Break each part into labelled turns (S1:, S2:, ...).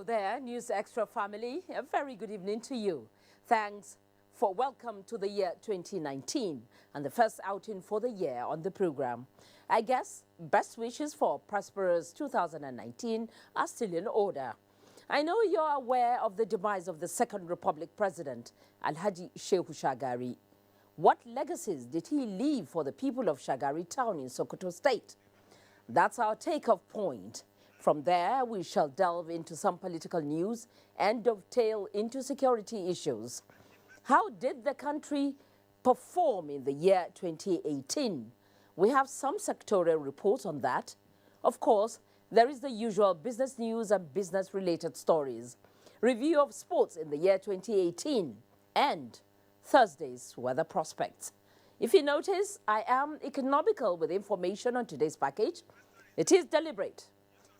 S1: there, News Extra family. A very good evening to you. Thanks for welcome to the year 2019 and the first outing for the year on the program. I guess best wishes for prosperous 2019 are still in order. I know you're aware of the demise of the Second Republic President, Hajj Shehu Shagari. What legacies did he leave for the people of Shagari town in Sokoto State? That's our take-off point. From there, we shall delve into some political news and dovetail into security issues. How did the country perform in the year 2018? We have some sectorial reports on that. Of course, there is the usual business news and business-related stories. Review of sports in the year 2018 and Thursday's weather prospects. If you notice, I am economical with information on today's package. It is deliberate.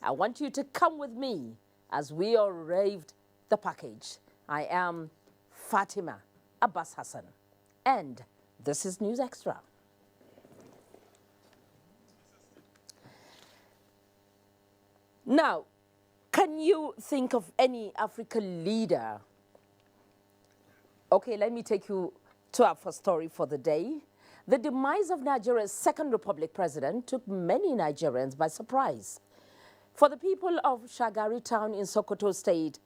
S1: I want you to come with me as we arrived the package. I am Fatima Abbas Hassan, and this is News Extra. Now, can you think of any African leader? Okay, let me take you to our first story for the day. The demise of Nigeria's Second Republic president took many Nigerians by surprise. For the people of Shagari town in Sokoto State,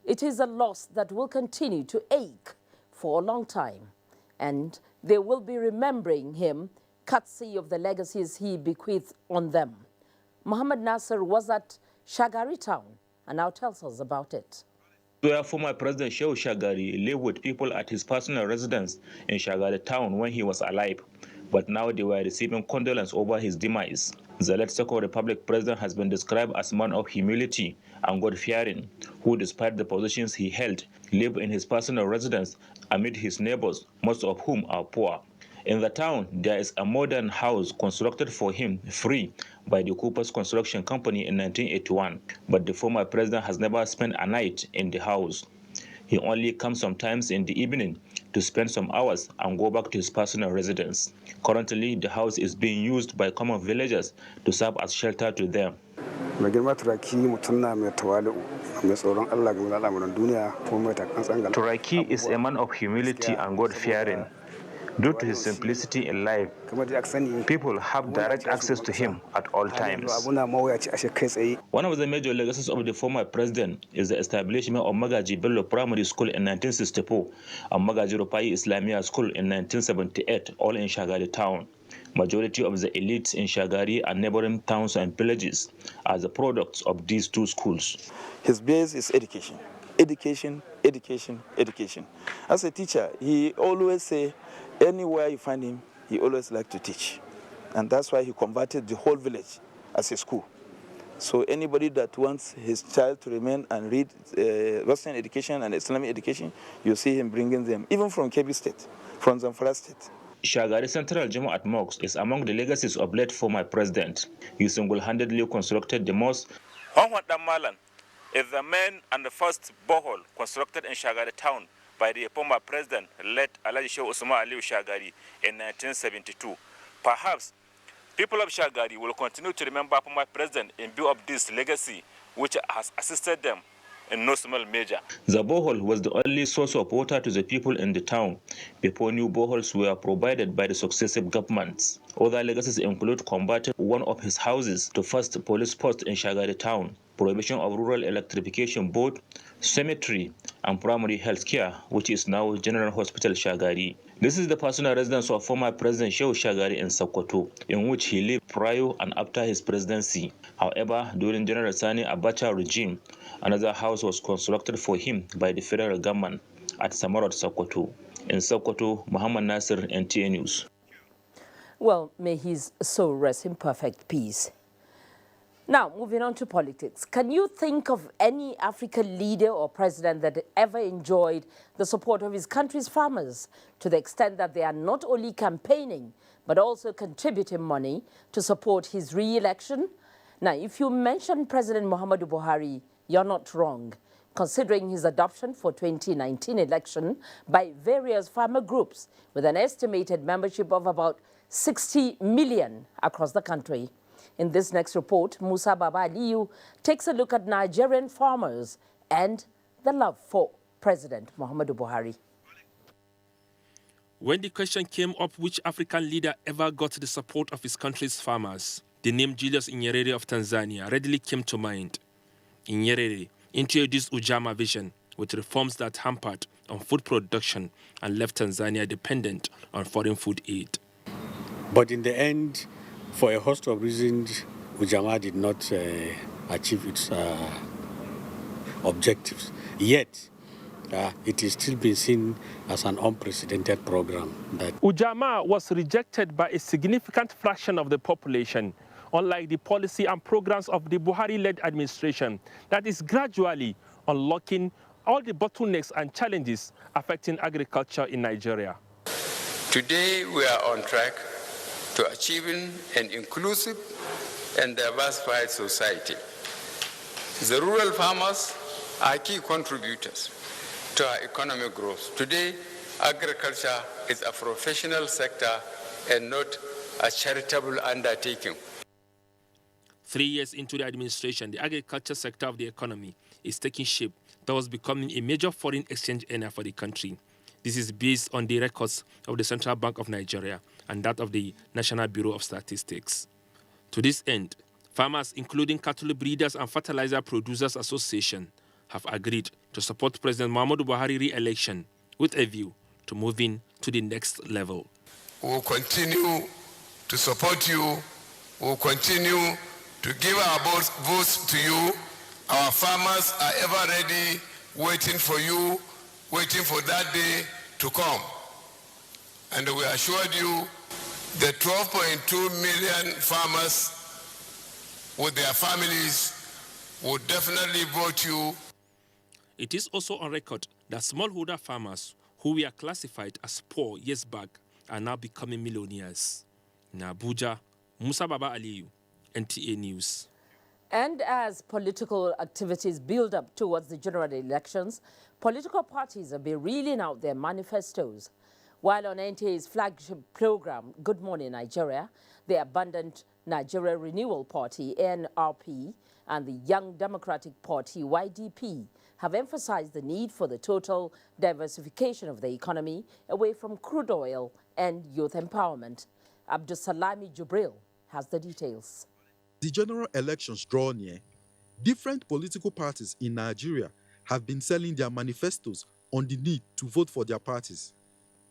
S1: it is a loss that will continue to ache for a long time. And they will be remembering him, courtesy of the legacies he bequeathed on them. Muhammad Nasser was at Shagari town and now tells us about it.
S2: Where former President Shehu Shagari lived with people at his personal residence in Shagari town when he was alive, but now they were receiving condolence over his demise. The late Second Republic President has been described as a man of humility and God-fearing, who, despite the positions he held, lived in his personal residence amid his neighbors, most of whom are poor. In the town, there is a modern house constructed for him free by the Coopers Construction Company in 1981, but the former president has never spent a night in the house. He only comes sometimes in the evening to spend some hours and go back to his personal residence. Currently, the house is being used by common villagers to serve as shelter to them. Turaki is a man of humility and God-fearing. Due to his simplicity in life, people have direct access to him at all times. One of the major legacies of the former president is the establishment of Magaji Bello Primary School in 1964 and Magaji Rupai Islamia School in 1978, all in Shagari town. Majority of the elites in Shagari and neighboring towns and villages are the products of these two schools.
S3: His base is education. Education, education, education. As a teacher, he always say, anywhere you find him, he always liked to teach. And that's why he converted the whole village as a school. So anybody that wants his child to remain and read Western education and Islamic education, you see him bringing them, even from Kebbi State, from Zamfara State.
S2: Shagari Central Jamaat Mosque is among the legacies of late former president. He single-handedly constructed the mosque. Malan is the man and the first borehole constructed in Shagari town by the former president, late Alhaji Shehu Usman Aliyu Shagari in 1972. Perhaps people of Shagari will continue to remember former president in view of this legacy, which has assisted them in no small measure. The borehole was the only source of water to the people in the town before new boreholes were provided by the successive governments. Other legacies include converting one of his houses to first police post in Shagari town, prohibition of rural electrification board, cemetery, and primary health care, which is now General Hospital Shagari. This is the personal residence of former President Shehu Shagari in Sokoto, in which he lived prior and after his presidency. However, during General Sani Abacha regime, another house was constructed for him by the federal government at Samarot, Sokoto. In Sokoto, Muhammad Nasser, NTA News.
S1: Well, may his soul rest in perfect peace. Now, moving on to politics. Can you think of any African leader or president that ever enjoyed the support of his country's farmers to the extent that they are not only campaigning, but also contributing money to support his re-election? Now, if you mention President Muhammadu Buhari, you're not wrong, considering his adoption for 2019 election by various farmer groups with an estimated membership of about 60 million across the country. In this next report, Musa Baba Aliyu takes a look at Nigerian farmers and the love for President Muhammadu Buhari.
S4: When the question came up which African leader ever got the support of his country's farmers, the name Julius Nyerere of Tanzania readily came to mind. Nyerere introduced Ujamaa vision with reforms that hampered on food production and left Tanzania dependent on foreign food aid.
S5: But in the end, for a host of reasons, Ujamaa did not achieve its objectives. Yet, it is still being seen as an unprecedented program.
S4: Ujamaa was rejected by a significant fraction of the population, unlike the policy and programs of the Buhari-led administration that is gradually unlocking all the bottlenecks and challenges affecting agriculture in Nigeria.
S6: Today, we are on track to achieving an inclusive and diversified society. The rural farmers are key contributors to our economic growth. Today, agriculture is a professional sector and not a charitable undertaking.
S4: 3 years into the administration, the agriculture sector of the economy is taking shape towards becoming a major foreign exchange earner for the country. This is based on the records of the Central Bank of Nigeria and that of the National Bureau of Statistics. To this end, farmers, including cattle breeders and fertilizer producers association, have agreed to support President Muhammadu Buhari re-election with a view to moving to the next level.
S6: We will continue to support you. We will continue to give our votes to you. Our farmers are ever ready, waiting for you, waiting for that day to come. And we assured you the 12.2 million farmers with their families would definitely vote you.
S4: It is also on record that smallholder farmers who were classified as poor years back are now becoming millionaires. In Abuja, Musa Baba Aliyu, NTA News.
S1: And as political activities build up towards the general elections, political parties have been reeling out their manifestos. While on NTA's flagship program, Good Morning Nigeria, the abundant Nigeria Renewal Party, NRP, and the Young Democratic Party, YDP, have emphasized the need for the total diversification of the economy away from crude oil and youth empowerment. Abdusalami Jubril has the details.
S7: The general elections draw near. Different political parties in Nigeria have been selling their manifestos on the need to vote for their parties.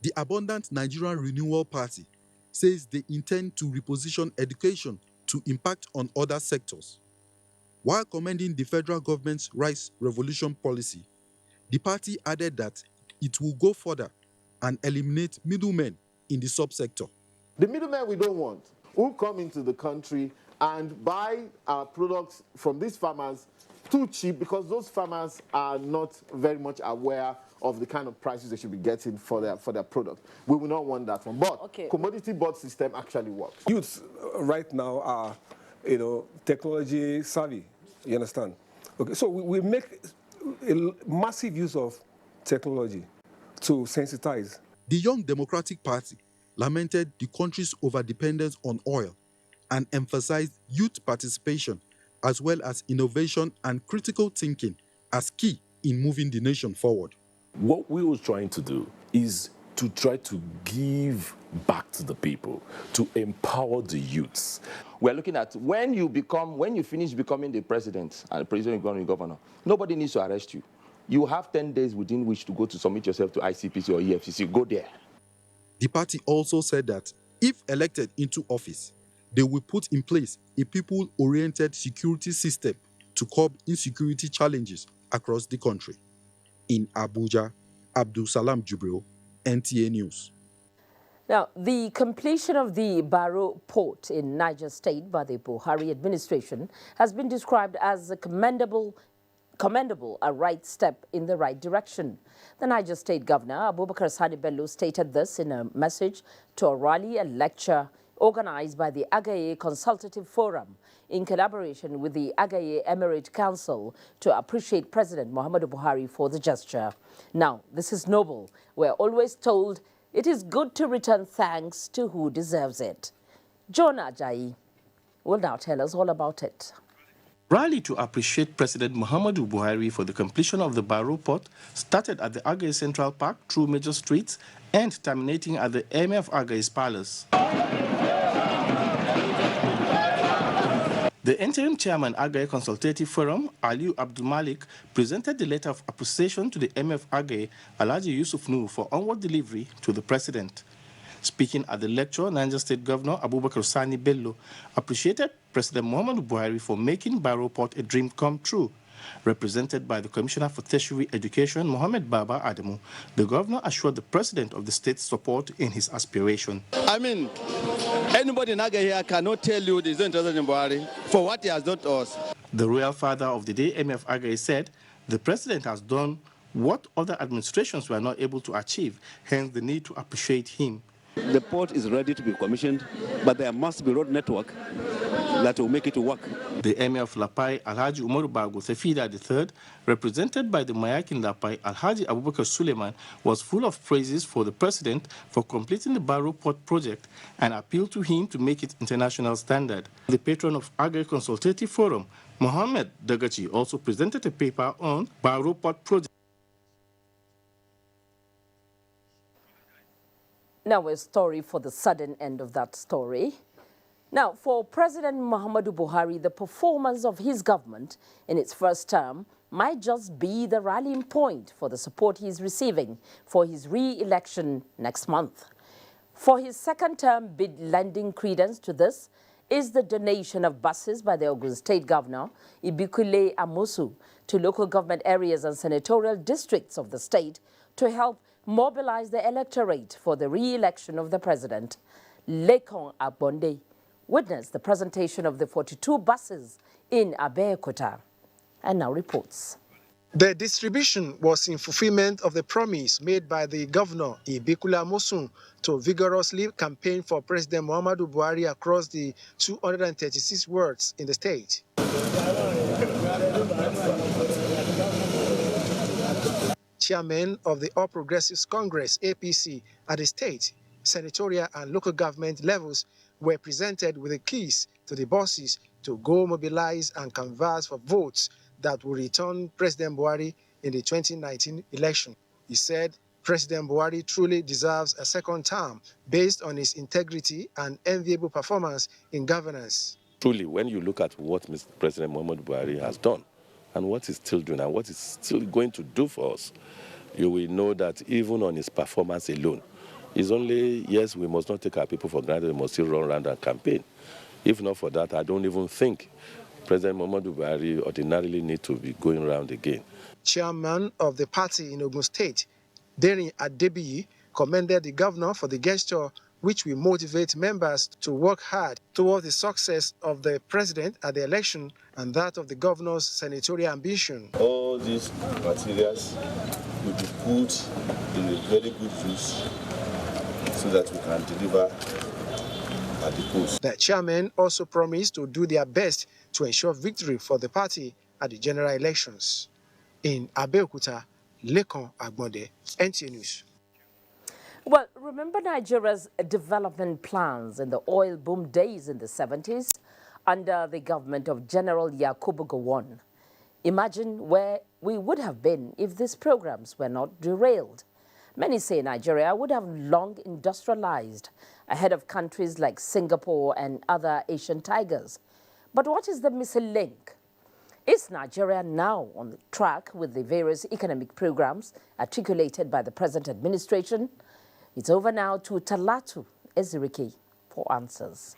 S7: The abundant Nigerian Renewal Party says they intend to reposition education to impact on other sectors. While commending the federal government's rice revolution policy, the party added that it will go further and eliminate middlemen in the subsector.
S8: The middlemen we don't want, who come into the country and buy our products from these farmers too cheap because those farmers are not very much aware of the kind of prices they should be getting for their product. We will not want that one. But commodity board system actually works.
S9: Youths right now are, technology savvy. You understand? Okay, so we make a massive use of technology to sensitize.
S7: The Young Democratic Party lamented the country's overdependence on oil and emphasized youth participation as well as innovation and critical thinking as key in moving the nation forward.
S10: What we were trying to do is to try to give back to the people, to empower the youths.
S11: We're looking at when you finish becoming the president and the president becoming governor, nobody needs to arrest you. You have 10 days within which to go to submit yourself to ICPC or EFCC. Go there.
S7: The party also said that if elected into office, they will put in place a people-oriented security system to curb insecurity challenges across the country. In Abuja, Abdusalam Jubril, NTA News.
S1: Now, the completion of the Barro port in Niger State by the Buhari administration has been described as a commendable, a right step in the right direction. The Niger State Governor, Abubakar Sani Bello, stated this in a message to a rally and lecture organized by the Agaye Consultative Forum in collaboration with the Agaye Emirate Council to appreciate President Muhammadu Buhari for the gesture. Now, this is noble. We're always told it is good to return thanks to who deserves it. John Ajayi will now tell us all about it.
S12: Rally to appreciate President Muhammadu Buhari for the completion of the Barro port started at the Agaye Central Park through major streets and terminating at the Emir of Agaye's palace. The interim chairman, Agaye Consultative Forum, Aliu Abdul Malik, presented the letter of appreciation to the Emir of Agaye, Alhaji Yusuf Nuhu, for onward delivery to the president. Speaking at the lecture, Niger State Governor Abubakar Sani Bello appreciated President Muhammadu Buhari for making Barro Port a dream come true. Represented by the Commissioner for Tertiary Education, Mohammed Baba Adamu, the governor assured the president of the state's support in his aspiration.
S13: I mean, anybody in Agaye here cannot tell you he's not interested in Buhari for what he has done to us.
S12: The royal father of the day, Emir of Agaye, said the president has done what other administrations were not able to achieve, hence the need to appreciate him.
S14: The port is ready to be commissioned, but there must be road network that will make it work.
S12: The Emir of Lapai, Alhaji Umaru Bago Sefida III, represented by the Mayakin Lapai, Alhaji Abubakar Suleiman, was full of praises for the president for completing the Barro Port project and appealed to him to make it international standard. The patron of Agaye Consultative Forum, Mohammed Dagachi, also presented a paper on Barro Port project.
S1: Now a story for the sudden end of that story. Now, for President Muhammadu Buhari, the performance of his government in its first term might just be the rallying point for the support he is receiving for his re-election next month. For his second term bid lending credence to this is the donation of buses by the Ogun State Governor, Ibikule Amosu, to local government areas and senatorial districts of the state to help mobilize the electorate for the re-election of the president. Lekon Agbonde witnessed the presentation of the 42 buses in Abeokuta and now reports.
S15: The distribution was in fulfillment of the promise made by the governor, Ibikule Amosun, to vigorously campaign for President Muhammadu Buhari across the 236 wards in the state. Chairmen of the All Progressives Congress, APC, at the state, senatorial and local government levels were presented with the keys to the buses to go mobilize and canvass for votes that will return President Buhari in the 2019 election. He said President Buhari truly deserves a second term based on his integrity and enviable performance in governance.
S10: Truly, when you look at what Mr. President Muhammadu Buhari has done and what he's still doing and what he's still going to do for us, you will know that even on his performance alone, it's only, yes, we must not take our people for granted, we must still run around and campaign. If not for that, I don't even think President Muhammadu Buhari ordinarily need to be going around again.
S15: Chairman of the party in Ogun State, Deni Adebiyi, commended the governor for the gesture which will motivate members to work hard towards the success of the president at the election and that of the governor's senatorial ambition.
S16: All these materials will be put in a very good use so that we can deliver at the post.
S15: The chairman also promised to do their best to ensure victory for the party at the general elections. In Abeokuta, Lekon Agbonde, NTA News.
S1: Well, remember Nigeria's development plans in the oil boom days in the 70s under the government of General Yakubu Gowon. Imagine where we would have been if these programs were not derailed. Many say Nigeria would have long industrialized ahead of countries like Singapore and other Asian tigers. But what is the missing link? Is Nigeria now on track with the various economic programs articulated by the present administration? It's over now to Talatu Ezirike for answers.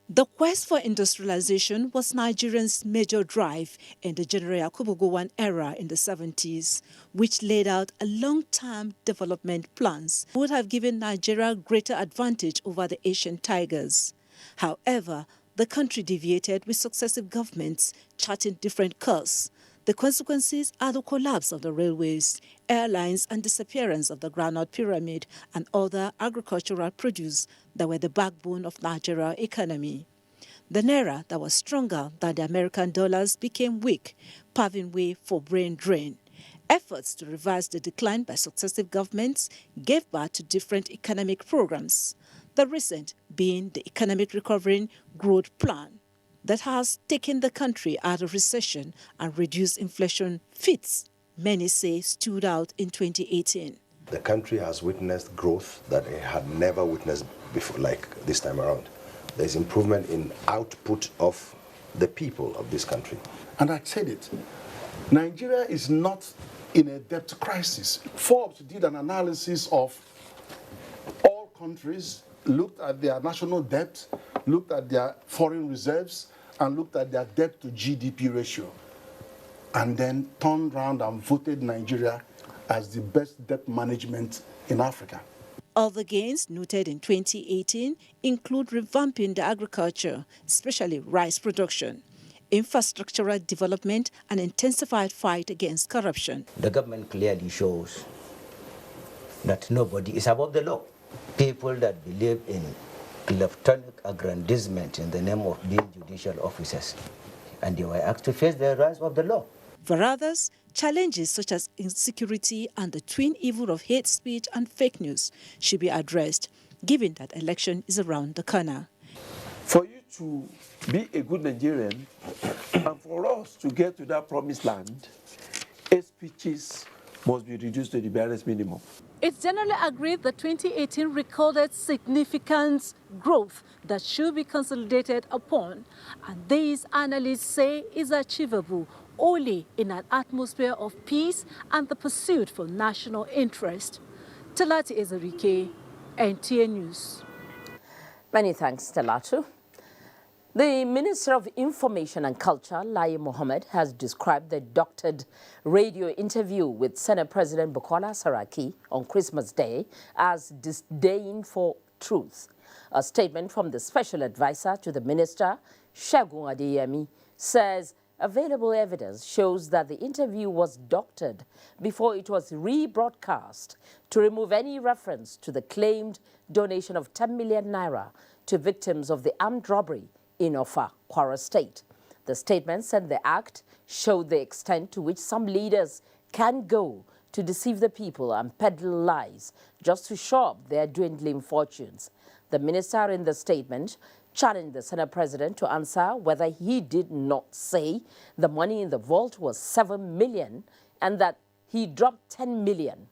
S17: The quest for industrialization was Nigerians' major drive in the General Yakubu Gowon era in the 70s, which laid out a long-term development plans that would have given Nigeria greater advantage over the Asian tigers. However, the country deviated with successive governments charting different courses. The consequences are the collapse of the railways, airlines, and disappearance of the groundnut pyramid and other agricultural produce that were the backbone of Nigeria's economy. The naira that was stronger than the American dollars became weak, paving way for brain drain. Efforts to reverse the decline by successive governments gave birth to different economic programs. The recent being the Economic Recovery Growth Plan that has taken the country out of recession and reduced inflation fits, many say stood out in 2018.
S18: The country has witnessed growth that it had never witnessed before, like this time around. There's improvement in output of the people of this country.
S19: And I said it, Nigeria is not in a debt crisis. Forbes did an analysis of all countries, looked at their national debt, looked at their foreign reserves, and looked at their debt to GDP ratio, and then turned around and voted Nigeria as the best debt management in Africa.
S17: Other gains noted in 2018 include revamping the agriculture, especially rice production, infrastructural development, and intensified fight against corruption.
S20: The government clearly shows that nobody is above the law. People that believe in electronic aggrandizement in the name of being judicial officers, and they were asked to face the rise of the law.
S17: For others, challenges such as insecurity and the twin evil of hate speech and fake news should be addressed, given that election is around the corner.
S21: For you to be a good Nigerian and for us to get to that promised land, hate speeches must be reduced to the barest minimum.
S22: It's generally agreed that 2018 recorded significant growth that should be consolidated upon, and these analysts say is achievable only in an atmosphere of peace and the pursuit for national interest. Talatu Ezerike, NTA News.
S1: Many thanks, Talatu. The Minister of Information and Culture, Lai Mohammed, has described the doctored radio interview with Senate President Bukola Saraki on Christmas Day as disdain for truth. A statement from the special advisor to the minister, Shehu, says available evidence shows that the interview was doctored before it was rebroadcast to remove any reference to the claimed donation of 10 million naira to victims of the armed robbery in Ofa, Kwara State. The statement said the act showed the extent to which some leaders can go to deceive the people and peddle lies just to show up their dwindling fortunes. The minister in the statement challenged the Senate President to answer whether he did not say the money in the vault was 7 million and that he dropped 10 million.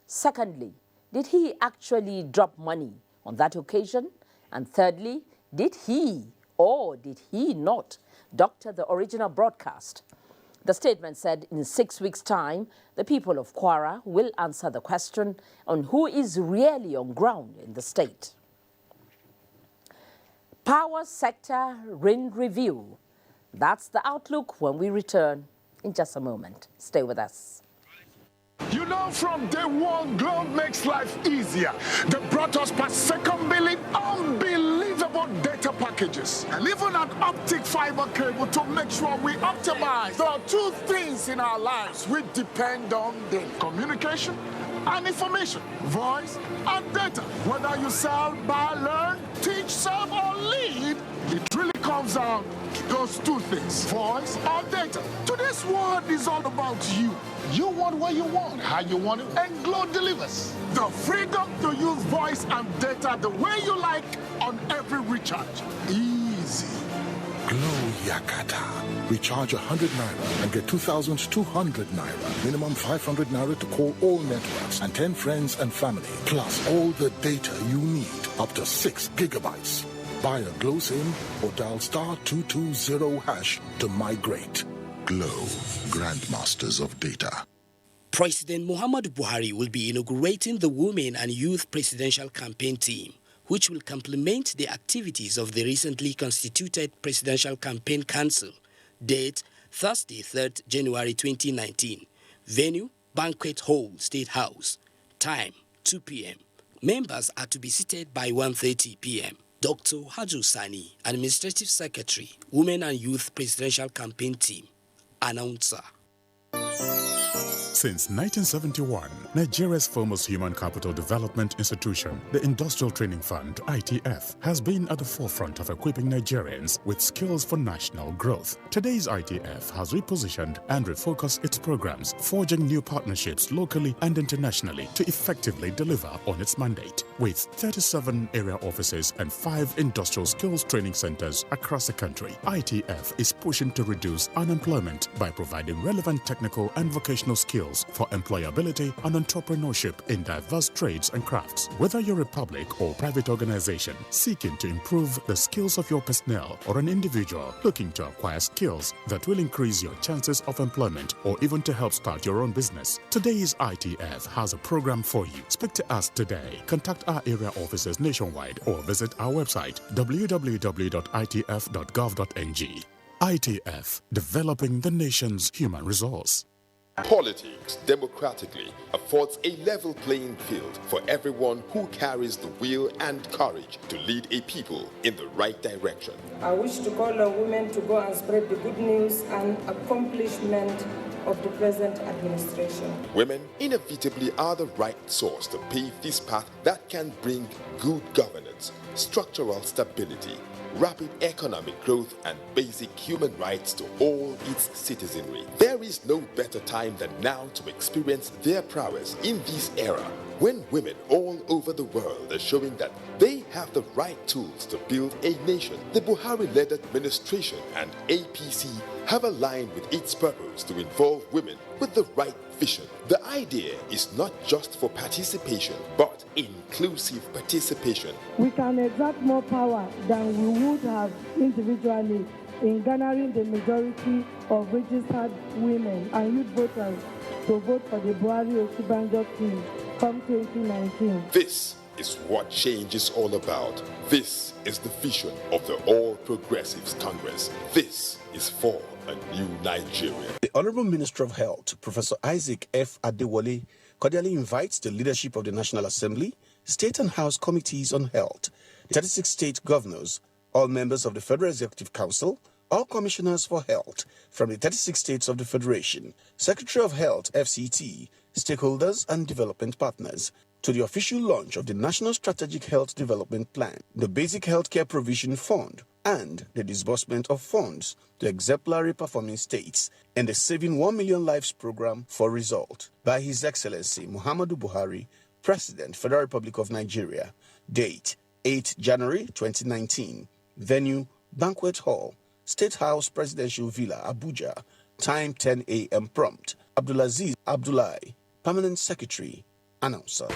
S1: Secondly, did he actually drop money on that occasion? And thirdly, did he or did he not doctor the original broadcast? The statement said in 6 weeks' time, the people of Kwara will answer the question on who is really on ground in the state. Power sector RIN review. That's the outlook when we return in just a moment. Stay with us.
S23: You know, from day one, Globe makes life easier. They brought us per second billing, unbelievable data packages, and even an optic fiber cable to make sure we optimize. There are two things in our lives we depend on: the communication and information, voice and data. Whether you sell, buy, learn, teach, serve, or lead, it really comes down to those two things, voice or data. Today's world is all about you. You want what you want, how you want it, and Glow delivers. The freedom to use voice and data the way you like on every recharge. Easy.
S24: Glow Yakata. Recharge 100 naira and get 2,200 naira. Minimum 500 naira to call all networks and 10 friends and family. Plus all the data you need. Up to 6 gigabytes. Buy a Glow SIM or dial *220# to migrate. Glow, Grandmasters of Data.
S25: President Muhammadu Buhari will be inaugurating the Women and Youth Presidential Campaign Team, which will complement the activities of the recently constituted Presidential Campaign Council. Date, Thursday, 3rd January 2019. Venue, Banquet Hall, State House. Time, 2 p.m. Members are to be seated by 1:30 p.m. Dr. Hajj Sani, Administrative Secretary, Women and Youth Presidential Campaign Team. Announcer.
S24: Since 1971, Nigeria's foremost human capital development institution, the Industrial Training Fund, ITF, has been at the forefront of equipping Nigerians with skills for national growth. Today's ITF has repositioned and refocused its programs, forging new partnerships locally and internationally to effectively deliver on its mandate. With 37 area offices and 5 industrial skills training centers across the country, ITF is pushing to reduce unemployment by providing relevant technical and vocational skills for employability and entrepreneurship in diverse trades and crafts. Whether you're a public or private organization seeking to improve the skills of your personnel or an individual looking to acquire skills that will increase your chances of employment or even to help start your own business, today's ITF has a program for you. Speak to us today. Contact our area offices nationwide or visit our website www.itf.gov.ng. ITF, developing the nation's human resource.
S2: Politics, democratically, affords a level playing field for everyone who carries the will and courage to lead a people in the right direction.
S3: I wish to call on women to go and spread the good news and accomplishment of the present administration.
S2: Women inevitably are the right source to pave this path that can bring good governance, structural stability, rapid economic growth, and basic human rights to all its citizenry. There is no better time than now to experience their prowess in this era, when women all over the world are showing that they have the right tools to build a nation. The Buhari-led administration and APC have aligned with its purpose to involve women with the right vision. The idea is not just for participation, but inclusive participation.
S4: We can exert more power than we would have individually in garnering the majority of registered women and youth voters to vote for the Buhari-Osinbajo team come 2019.
S2: This is what change is all about. This is the vision of the All Progressives Congress. This is for a new Nigeria.
S5: The Honorable Minister of Health, Professor Isaac F. Adewale, cordially invites the leadership of the National Assembly, State and House Committees on Health, 36 state governors, all members of the Federal Executive Council, all commissioners for health from the 36 states of the Federation, Secretary of Health, FCT, stakeholders and development partners, to the official launch of the National Strategic Health Development Plan, the Basic Healthcare Provision Fund, and the disbursement of funds to exemplary performing states and the Saving 1 Million Lives program for result by His Excellency Muhammadu Buhari, President, Federal Republic of Nigeria. Date, 8 January 2019. Venue, Banquet Hall, State House Presidential Villa, Abuja. Time 10 a.m. prompt. Abdulaziz Abdullahi, Permanent Secretary, Announcer.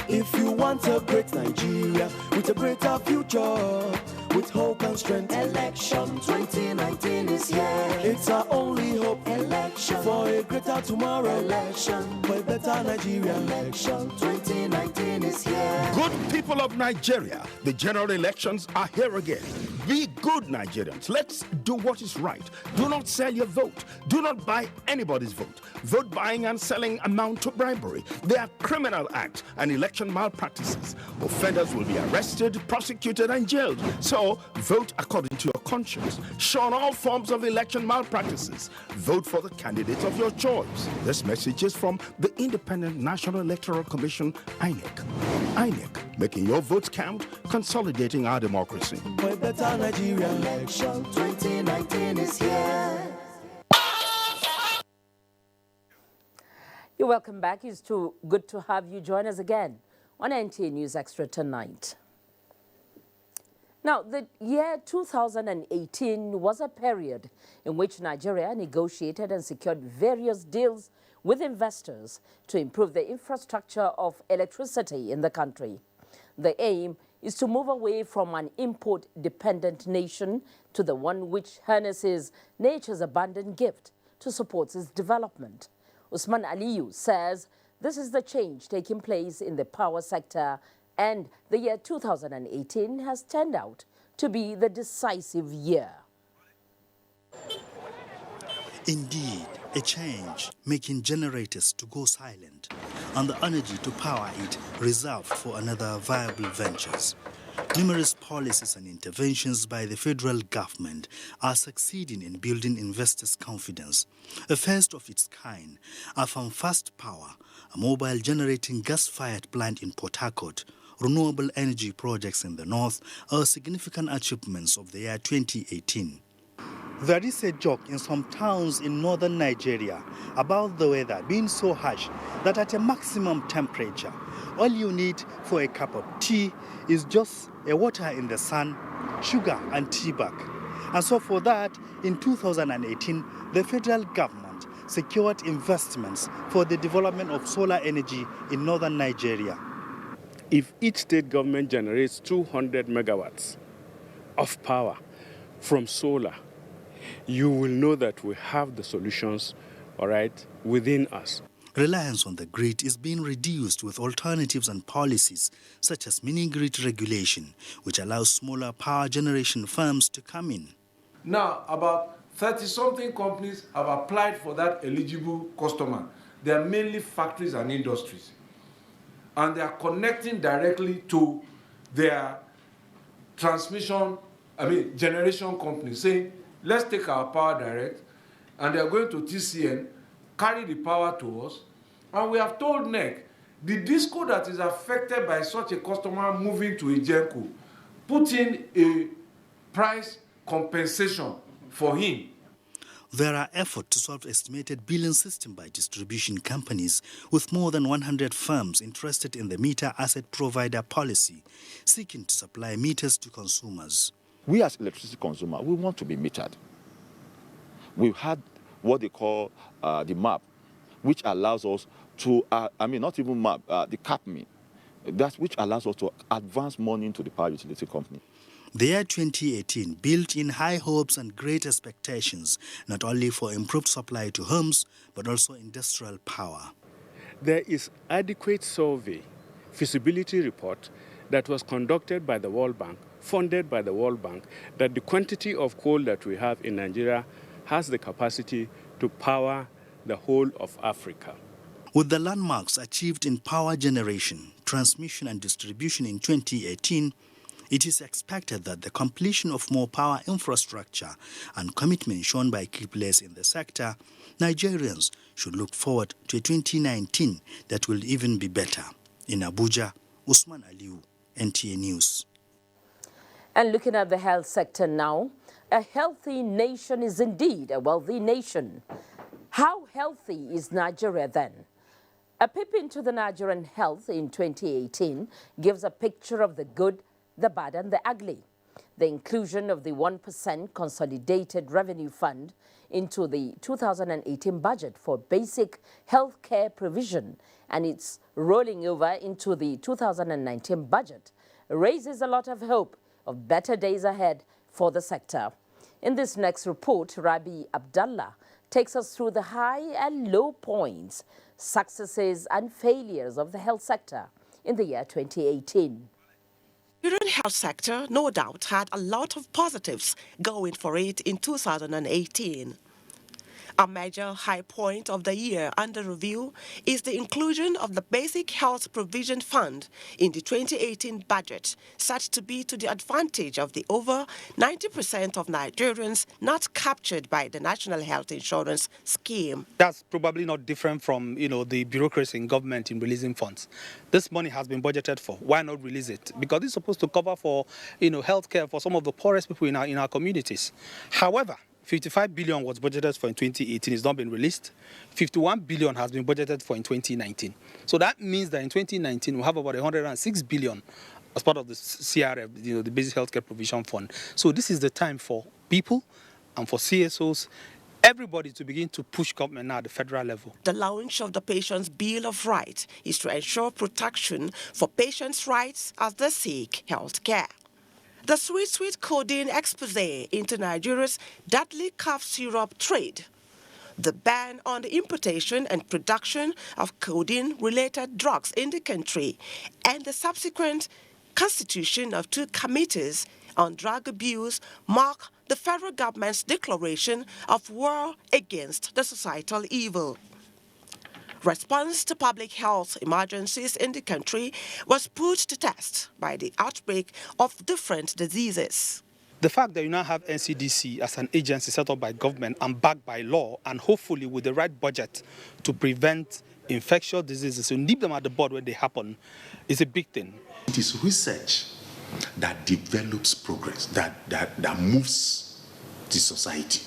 S6: If you want a great Nigeria with a greater future, with hope and strength, election 2019 is here. It's our only hope. Election for a greater tomorrow. Election for a better Nigeria. Election 2019 is here.
S23: Good people of Nigeria, the general elections are here again. Be good Nigerians. Let's do what is right. Do not sell your vote. Do not buy anybody's vote. Vote buying and selling amount to bribery. They are criminal acts and election malpractices. Offenders will be arrested, prosecuted, and jailed. So vote according to your conscience. Shun all forms of election malpractices. Vote for the candidate of your choice. This message is from the Independent National Electoral Commission, INEC. INEC, making your votes count, consolidating our democracy.
S6: For a better Nigeria, election 2019 is here.
S1: You're welcome back. It's too good to have you join us again on NTA News Extra tonight. Now, the year 2018 was a period in which Nigeria negotiated and secured various deals with investors to improve the infrastructure of electricity in the country. The aim is to move away from an import-dependent nation to the one which harnesses nature's abundant gift to support its development. Usman Aliyu says this is the change taking place in the power sector, and the year 2018 has turned out to be the decisive year.
S26: Indeed, a change making generators to go silent and the energy to power it reserved for another viable ventures. Numerous policies and interventions by the federal government are succeeding in building investors' confidence. A first of its kind, Afam Fast Power, a mobile generating gas-fired plant in Port Harcourt, renewable energy projects in the north are significant achievements of the year 2018. There is a joke in some towns in northern Nigeria about the weather being so harsh that at a maximum temperature, all you need for a cup of tea is just a water in the sun, sugar and tea bag. And so for that, in 2018, the federal government secured investments for the development of solar energy in northern Nigeria.
S7: If each state government generates 200 megawatts of power from solar, you will know that we have the solutions, all right, within us.
S26: Reliance on the grid is being reduced with alternatives and policies such as mini-grid regulation, which allows smaller power generation firms to come in.
S8: Now, about 30-something companies have applied for that eligible customer. They are mainly factories and industries. And they are connecting directly to their generation companies, saying, let's take our power direct, and they are going to TCN, carry the power to us, and we have told NEC, the disco that is affected by such a customer moving to a GENCO, put in a price compensation for him.
S26: There are efforts to solve estimated billing system by distribution companies, with more than 100 firms interested in the meter asset provider policy, seeking to supply meters to consumers.
S9: We as electricity consumers, we want to be metered. We've had what they call the MAP, which allows us to, not even MAP, the CAPME, which allows us to advance money into the power utility company.
S26: The year 2018 built in high hopes and great expectations, not only for improved supply to homes, but also industrial power.
S7: There is adequate survey, feasibility report that was conducted by the World Bank, funded by the World Bank, that the quantity of coal that we have in Nigeria has the capacity to power the whole of Africa.
S26: With the landmarks achieved in power generation, transmission and distribution in 2018, it is expected that the completion of more power infrastructure and commitment shown by key players in the sector, Nigerians should look forward to a 2019 that will even be better. In Abuja, Usman Aliu, NTA News.
S1: And looking at the health sector now, a healthy nation is indeed a wealthy nation. How healthy is Nigeria then? A peep into the Nigerian health in 2018 gives a picture of the good, the bad and the ugly. The inclusion of the 1% Consolidated Revenue Fund into the 2018 budget for basic health care provision and its rolling over into the 2019 budget raises a lot of hope of better days ahead for the sector. In this next report, Rabi Abdallah takes us through the high and low points, successes and failures of the health sector in the year 2018.
S11: The Nigerian health sector, no doubt, had a lot of positives going for it in 2018. A major high point of the year under review is the inclusion of the Basic Health Provision Fund in the 2018 budget, such to be to the advantage of the over 90% of Nigerians not captured by the National Health Insurance Scheme.
S13: That's probably not different from, the bureaucracy in government in releasing funds. This money has been budgeted for. Why not release it? Because it's supposed to cover for, healthcare for some of the poorest people in our communities. However, 55 billion was budgeted for in 2018. It's not been released. 51 billion has been budgeted for in 2019. So that means that in 2019, we'll have about 106 billion as part of the CRF, the Basic Healthcare Provision Fund. So this is the time for people and for CSOs, everybody to begin to push government now at the federal level.
S11: The launch of the Patient's Bill of Rights is to ensure protection for patients' rights as they seek health care. The sweet codeine expose into Nigeria's deadly cough syrup trade. The ban on the importation and production of codeine-related drugs in the country, and the subsequent constitution of 2 committees on drug abuse mark the federal government's declaration of war against the societal evil. Response to public health emergencies in the country was put to test by the outbreak of different diseases.
S13: The fact that you now have NCDC as an agency set up by government and backed by law, and hopefully with the right budget to prevent infectious diseases, to nip them at the bud when they happen, is a big thing.
S24: It is research that develops progress, that moves the society.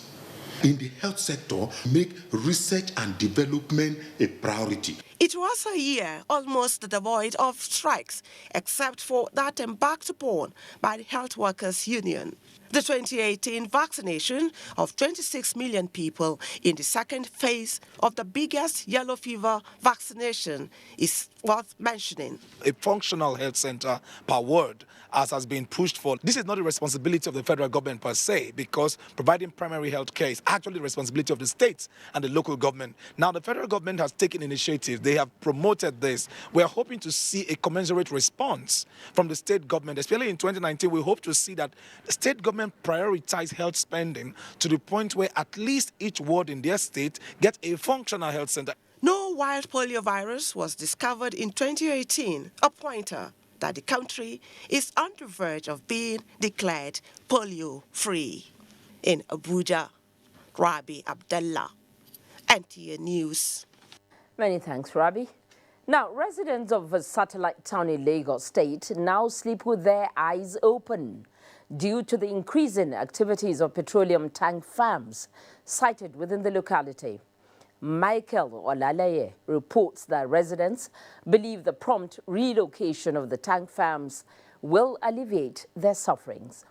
S24: In the health sector, make research and development a priority.
S11: It was a year almost devoid of strikes, except for that embarked upon by the Health Workers Union. The 2018 vaccination of 26 million people in the second phase of the biggest yellow fever vaccination is worth mentioning.
S10: A functional health center per ward, as has been pushed for. This is not the responsibility of the federal government per se, because providing primary health care is actually the responsibility of the states and the local government. Now, the federal government has taken initiatives. They have promoted this. We are hoping to see a commensurate response from the state government. Especially in 2019, we hope to see that the state government prioritize health spending to the point where at least each ward in their state gets a functional health center.
S11: No wild poliovirus was discovered in 2018, a pointer that the country is on the verge of being declared polio-free. In Abuja, Rabi Abdallah, NTA News.
S1: Many thanks, Rabi. Now, residents of a satellite town in Lagos State now sleep with their eyes open due to the increasing activities of petroleum tank farms sited within the locality. Michael Olalaye reports that residents believe the prompt relocation of the tank farms will alleviate their sufferings.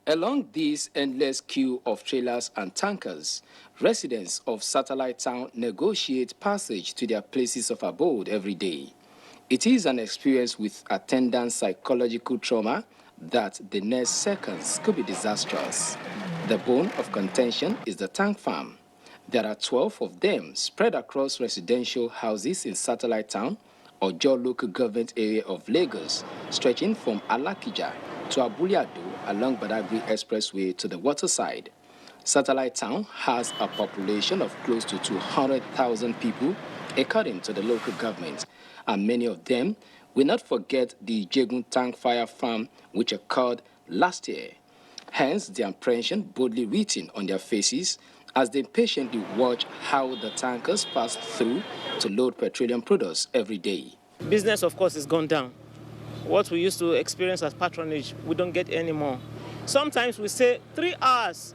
S12: Along this endless queue of trailers and tankers, residents of Satellite Town negotiate passage to their places of abode every day. It is an experience with attendant psychological trauma that the next seconds could be disastrous. The bone of contention is the tank farm. There are 12 of them spread across residential houses in Satellite Town, Ojo local government area of Lagos, stretching from Alakija to Abuliado along Badagry Expressway to the waterside. Satellite Town has a population of close to 200,000 people, according to the local government, and many of them will not forget the Jegun Tank Fire Farm, which occurred last year. Hence, the apprehension boldly written on their faces as they patiently watch how the tankers pass through to load petroleum products every day.
S14: Business, of course, is gone down. What we used to experience as patronage, we don't get anymore. Sometimes we say 3 hours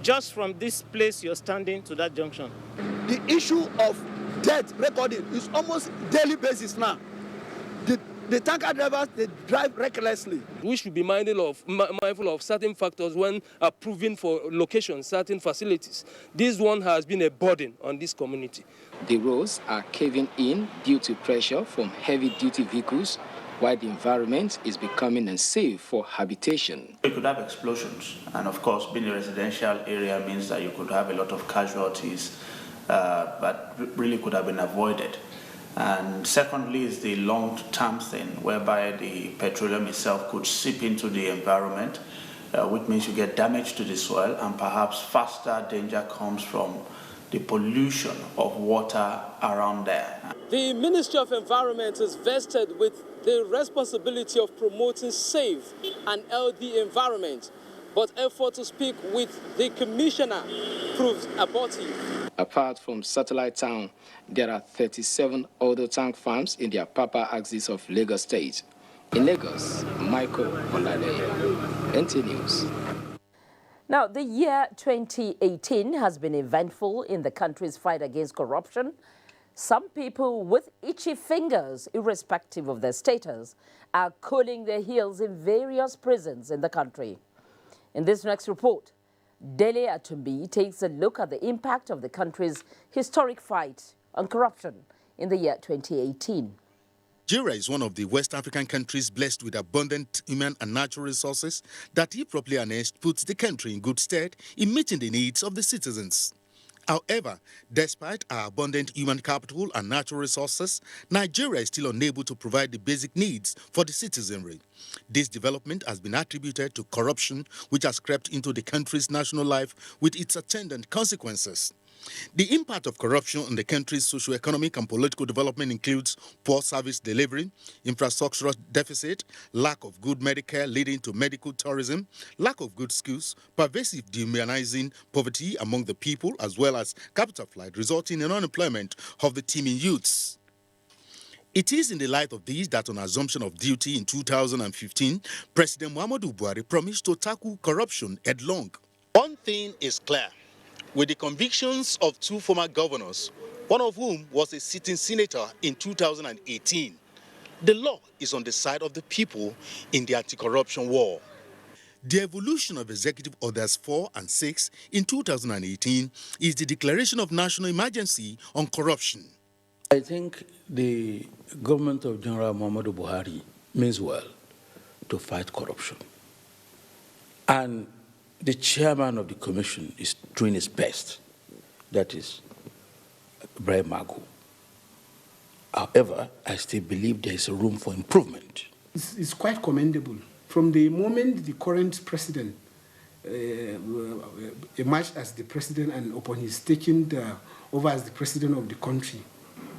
S14: just from this place you're standing to that junction.
S15: The issue of death recording is almost daily basis now. The tanker drivers, they drive recklessly.
S16: We should be mindful of certain factors when approving for locations, certain facilities. This one has been a burden on this community.
S12: The roads are caving in due to pressure from heavy-duty vehicles, while the environment is becoming unsafe for habitation.
S18: You could have explosions, and of course, being a residential area means that you could have a lot of casualties, but really could have been avoided. And secondly is the long-term thing, whereby the petroleum itself could seep into the environment, which means you get damage to the soil, and perhaps faster danger comes from the pollution of water around there.
S16: The Ministry of Environment is vested with the responsibility of promoting safe and healthy environment, but effort to speak with the commissioner proves abortive.
S12: Apart from Satellite Town, there are 37 other tank farms in the Apapa axis of Lagos State. In Lagos, Michael Olalaye, NT News.
S1: Now, the year 2018 has been eventful in the country's fight against corruption. Some people with itchy fingers, irrespective of their status, are cooling their heels in various prisons in the country. In this next report, Dele Atumbi takes a look at the impact of the country's historic fight on corruption in the year 2018.
S27: Nigeria is one of the West African countries blessed with abundant human and natural resources that, if properly harnessed, puts the country in good stead in meeting the needs of the citizens. However, despite our abundant human capital and natural resources, Nigeria is still unable to provide the basic needs for the citizenry. This development has been attributed to corruption, which has crept into the country's national life with its attendant consequences. The impact of corruption on the country's socio-economic and political development includes poor service delivery, infrastructural deficit, lack of good medical care leading to medical tourism, lack of good schools, pervasive dehumanizing poverty among the people, as well as capital flight resulting in unemployment of the teeming youths. It is in the light of these that on assumption of duty in 2015, President Muhammadu Buhari promised to tackle corruption headlong. One thing is clear. With the convictions of two former governors, one of whom was a sitting senator in 2018, the law is on the side of the people in the anti-corruption war. The evolution of Executive Orders 4 and 6 in 2018 is the declaration of national emergency on corruption.
S3: I think the government of General Muhammadu Buhari means well to fight corruption. And the chairman of the commission is doing his best. That is Ibrahim Magu. However, I still believe there is a room for improvement.
S17: It's quite commendable. From the moment the current president emerged as the president and upon his taking over as the president of the country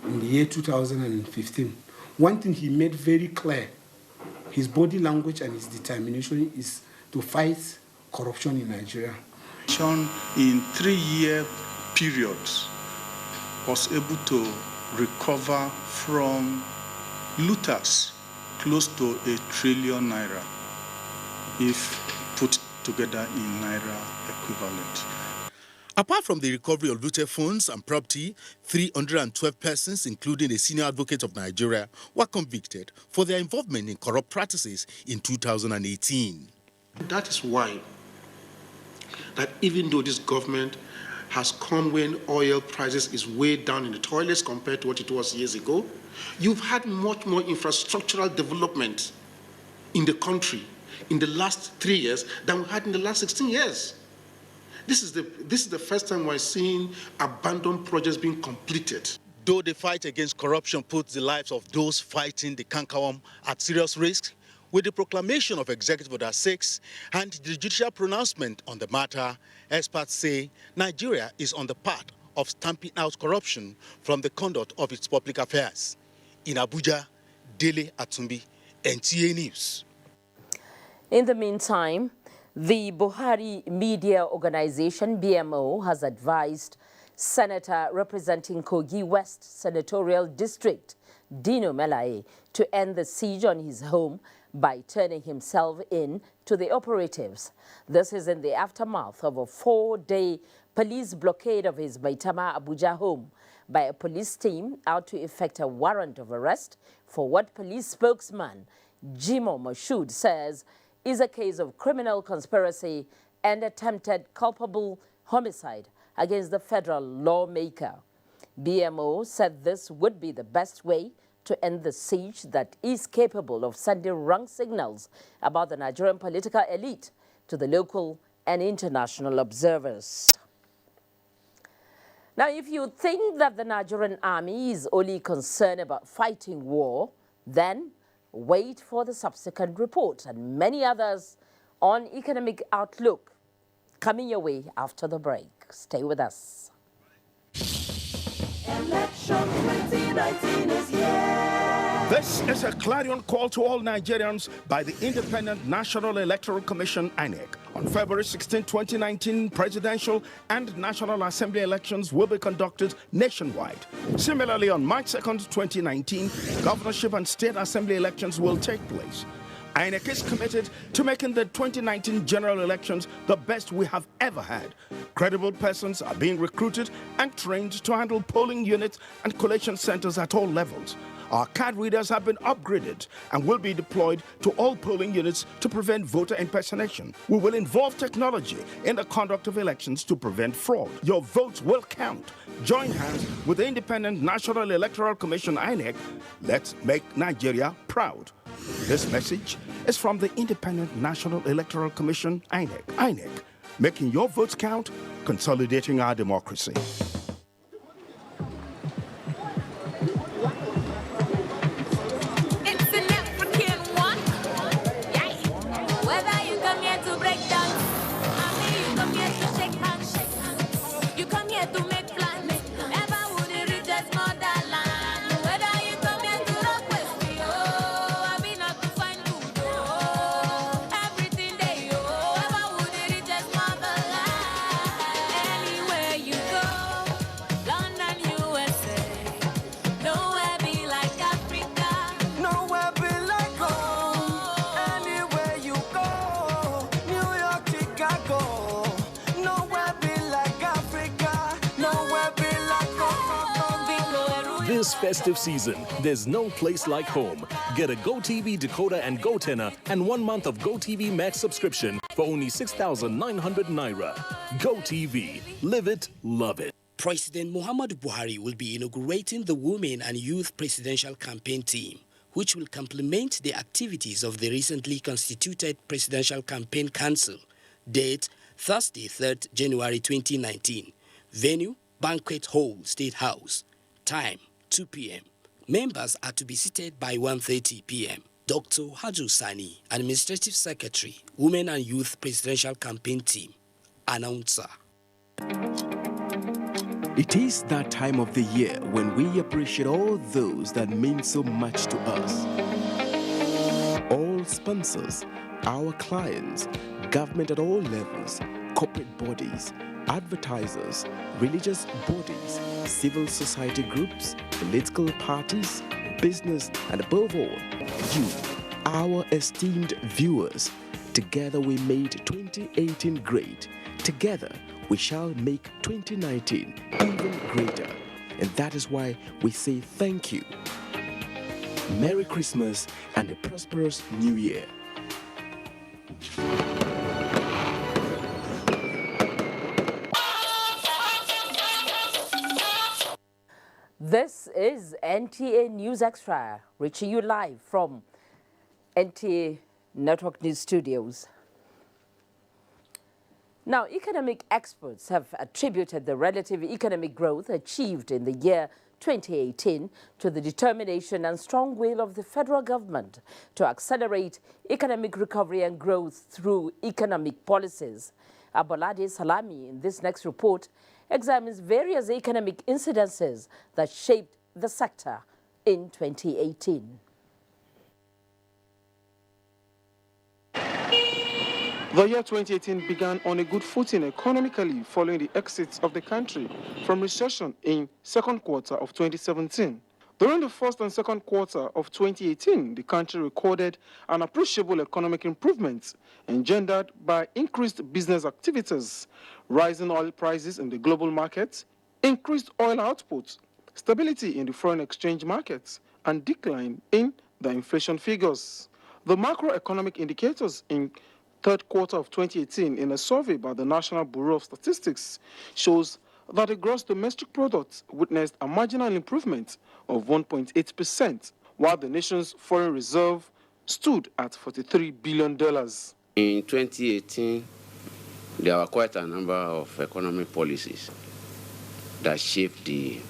S17: in the year 2015, one thing he made very clear, his body language and his determination is to fight corruption in Nigeria.
S19: In 3-year periods was able to recover from looters close to ₦1 trillion if put together in Naira equivalent.
S27: Apart from the recovery of looted funds and property, 312 persons, including a senior advocate of Nigeria, were convicted for their involvement in corrupt practices in 2018.
S20: That is why that even though this government has come when oil prices is way down in the toilets compared to what it was years ago, you've had much more infrastructural development in the country in the last 3 years than we had in the last 16 years. This is the first time we're seeing abandoned projects being completed.
S27: Though the fight against corruption puts the lives of those fighting the cankerworm at serious risk, with the proclamation of Executive Order 6 and the judicial pronouncement on the matter, experts say Nigeria is on the path of stamping out corruption from the conduct of its public affairs. In Abuja, Dele Atumbi, NTA News.
S1: In the meantime, the Buhari Media Organization, BMO, has advised Senator representing Kogi West Senatorial District, Dino Melaye, to end the siege on his home by turning himself in to the operatives. This is in the aftermath of a 4-day police blockade of his Maitama Abuja home by a police team out to effect a warrant of arrest for what police spokesman Jimo Moshood says is a case of criminal conspiracy and attempted culpable homicide against the federal lawmaker. BMO said this would be the best way to end the siege that is capable of sending wrong signals about the Nigerian political elite to the local and international observers. Now, if you think that the Nigerian army is only concerned about fighting war, then wait for the subsequent report and many others on economic outlook coming your way after the break. Stay with us.
S6: Election 2019 is here.
S21: This is a clarion call to all Nigerians by the Independent National Electoral Commission, INEC. On February 16, 2019, presidential and National Assembly elections will be conducted nationwide. Similarly, on March 2, 2019, governorship and state assembly elections will take place. INEC is committed to making the 2019 general elections the best we have ever had. Credible persons are being recruited and trained to handle polling units and collation centers at all levels. Our card readers have been upgraded and will be deployed to all polling units to prevent voter impersonation. We will involve technology in the conduct of elections to prevent fraud. Your votes will count. Join hands with the Independent National Electoral Commission, INEC. Let's make Nigeria proud. This message is from the Independent National Electoral Commission, INEC. INEC, making your votes count, consolidating our democracy.
S2: This festive season, there's no place like home. Get a GoTV decoder and GoTenna and 1 month of GoTV Max subscription for only 6,900 Naira. GoTV. Live it, love it.
S4: President Muhammadu Buhari will be inaugurating the Women and Youth Presidential Campaign Team, which will complement the activities of the recently constituted Presidential Campaign Council. Date, Thursday, 3rd January 2019. Venue, Banquet Hall, State House. Time, 2 p.m. Members are to be seated by 1:30 p.m. Dr. Hajj Sani, Administrative Secretary, Women and Youth Presidential Campaign Team. Announcer.
S5: It is that time of the year when we appreciate all those that mean so much to us. All sponsors, our clients, government at all levels, corporate bodies, advertisers, religious bodies, civil society groups, political parties, business, and above all, you, our esteemed viewers. Together we made 2018 great. Together we shall make 2019 even greater. And that is why we say thank you. Merry Christmas and a prosperous New Year.
S1: This is NTA News Extra, reaching you live from NTA Network News Studios. Now, economic experts have attributed the relative economic growth achieved in the year 2018 to the determination and strong will of the federal government to accelerate economic recovery and growth through economic policies. Abolade Salami, in this next report, examines various economic incidences that shaped the sector in 2018.
S8: The year 2018 began on a good footing economically following the exit of the country from recession in second quarter of 2017. During the first and second quarter of 2018, the country recorded an appreciable economic improvement engendered by increased business activities, rising oil prices in the global market, increased oil output, stability in the foreign exchange markets, and decline in the inflation figures. The macroeconomic indicators in third quarter of 2018 in a survey by the National Bureau of Statistics shows that the gross domestic product witnessed a marginal improvement of 1.8%, while the nation's foreign reserve stood at $43 billion.
S22: In 2018, there were quite a number of economic policies that shaped the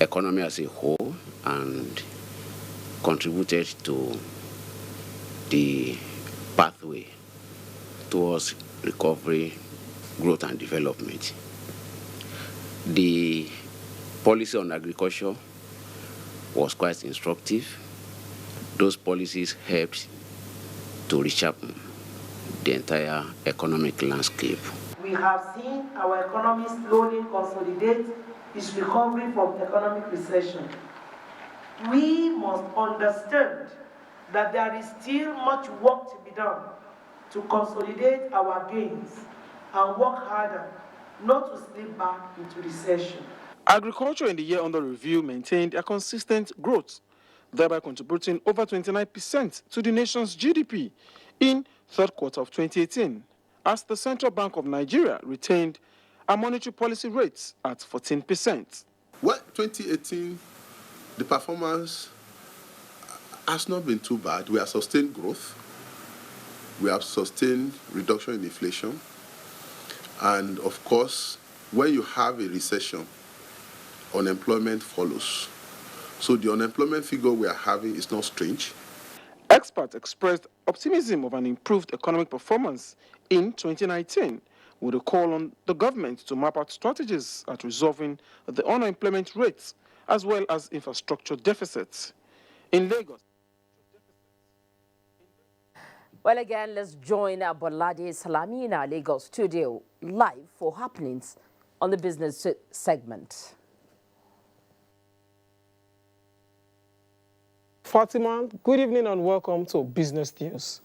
S22: economy as a whole and contributed to the pathway towards recovery, growth, and development. The policy on agriculture was quite instructive. Those policies helped to reshape the entire economic landscape.
S23: We have seen our economy slowly consolidate its recovery from economic recession. We must understand that there is still much work to be done to consolidate our gains and work harder not to slip back into recession.
S8: Agriculture in the year under review maintained a consistent growth, thereby contributing over 29% to the nation's GDP in third quarter of 2018, as the Central Bank of Nigeria retained a monetary policy rate at 14%.
S20: Well, 2018, the performance has not been too bad. We have sustained growth.
S7: we have sustained reduction in inflation. And of course, when you have a recession, unemployment follows. So the unemployment figure we are having is not strange.
S8: Experts expressed optimism of an improved economic performance in 2019, with a call on the government to map out strategies at resolving the unemployment rates as well as infrastructure deficits. In Lagos.
S1: Well, again, let's join Bolade Salami in our Lagos studio live for happenings on the business segment.
S9: Fatima, good evening and welcome to Business News.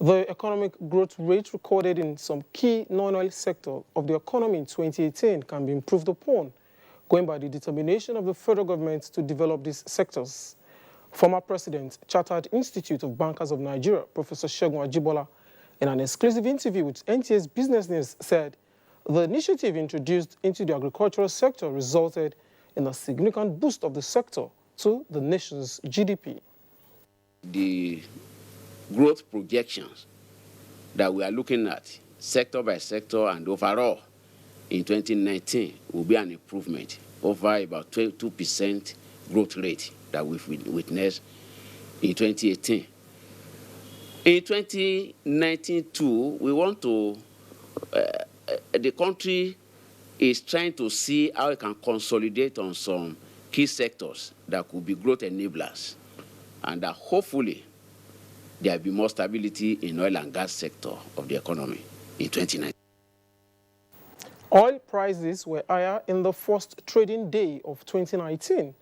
S9: The economic growth rate recorded in some key non-oil sector of the economy in 2018 can be improved upon, going by the determination of the federal government to develop these sectors. Former President, Chartered Institute of Bankers of Nigeria, Professor Shehu Ajibola, in an exclusive interview with NTS Business News, said the initiative introduced into the agricultural sector resulted in a significant boost of the sector to the nation's GDP.
S22: The growth projections that we are looking at, sector by sector and overall, in 2019 will be an improvement over about 22% growth rate that we've witnessed in 2018. In 2019 too, we want to, the country is trying to see how it can consolidate on some key sectors that could be growth enablers, and that hopefully there will be more stability in oil and gas sector of the economy in 2019.
S9: Oil prices were higher in the first trading day of 2019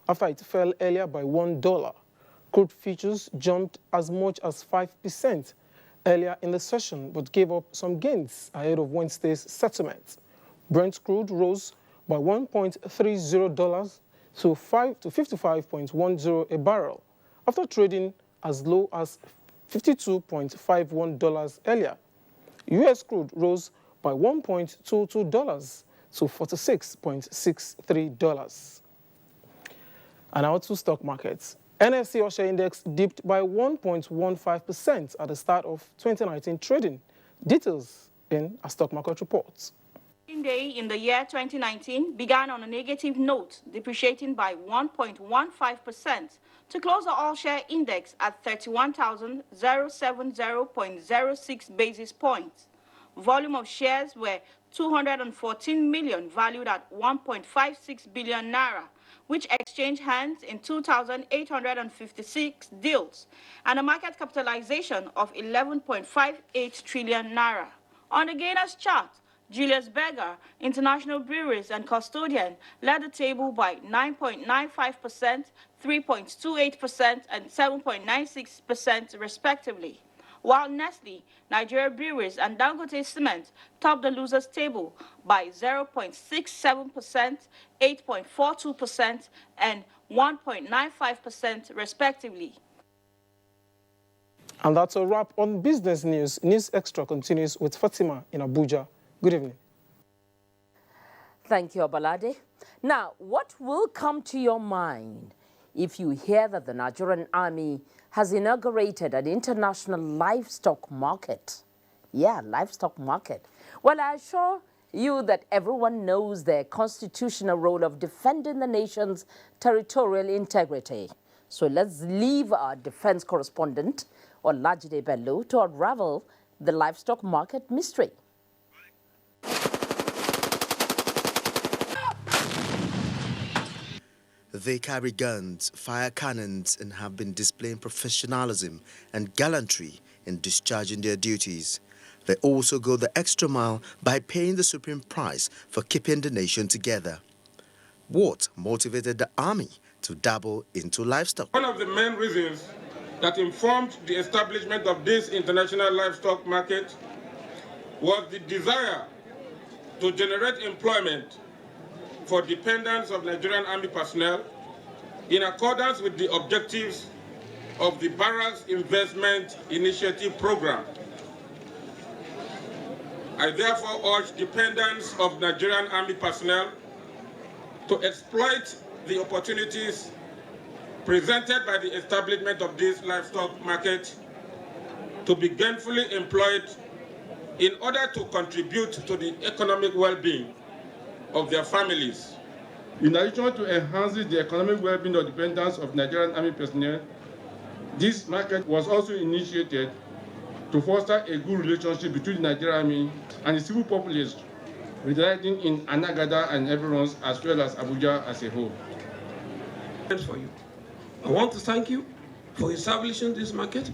S9: after it fell earlier by $1. Crude futures jumped as much as 5% earlier in the session, but gave up some gains ahead of Wednesday's settlement. Brent crude rose by $1.30 to 55.10 a barrel after trading as low as $52.51 earlier. U.S. crude rose by $1.22 to $46.63. And our two stock markets. NSE Osha Index dipped by 1.15% at the start of 2019 trading. Details in our stock market reports.
S10: Day in the year 2019 began on a negative note, depreciating by 1.15% to close the all-share index at 31,070.06 basis points. Volume of shares were 214 million, valued at 1.56 billion naira, which exchanged hands in 2,856 deals, and a market capitalization of 11.58 trillion naira. On the gainers chart, Julius Berger, International Breweries and Custodian, led the table by 9.95%, 3.28%, and 7.96% respectively, while Nestle, Nigeria Breweries, and Dangote Cement topped the losers table by 0.67%, 8.42%, and 1.95% respectively.
S9: And that's a wrap on Business News. News Extra continues with Fatima in Abuja. Good evening.
S1: Thank you, Obalade. Now, what will come to your mind if you hear that the Nigerian Army has inaugurated an international livestock market? Yeah, livestock market. Well, I assure you that everyone knows their constitutional role of defending the nation's territorial integrity. So let's leave our defense correspondent, Olajide Bello, to unravel the livestock market mystery.
S5: They carry guns, fire cannons, and have been displaying professionalism and gallantry in discharging their duties. They also go the extra mile by paying the supreme price for keeping the nation together. What motivated the army to dabble into livestock?
S13: One of the main reasons that informed the establishment of this international livestock market was the desire to generate employment for dependents of Nigerian Army personnel in accordance with the objectives of the Barro's Investment Initiative Program. I therefore urge dependents of Nigerian Army personnel to exploit the opportunities presented by the establishment of this livestock market to be gainfully employed in order to contribute to the economic well-being of their families.
S11: In addition to enhancing the economic well-being of dependents of Nigerian Army personnel, this market was also initiated to foster a good relationship between the Nigerian Army and the civil populace residing in Anagada and Everons, as well as Abuja as a whole.
S14: For you. I want to thank you for establishing this market.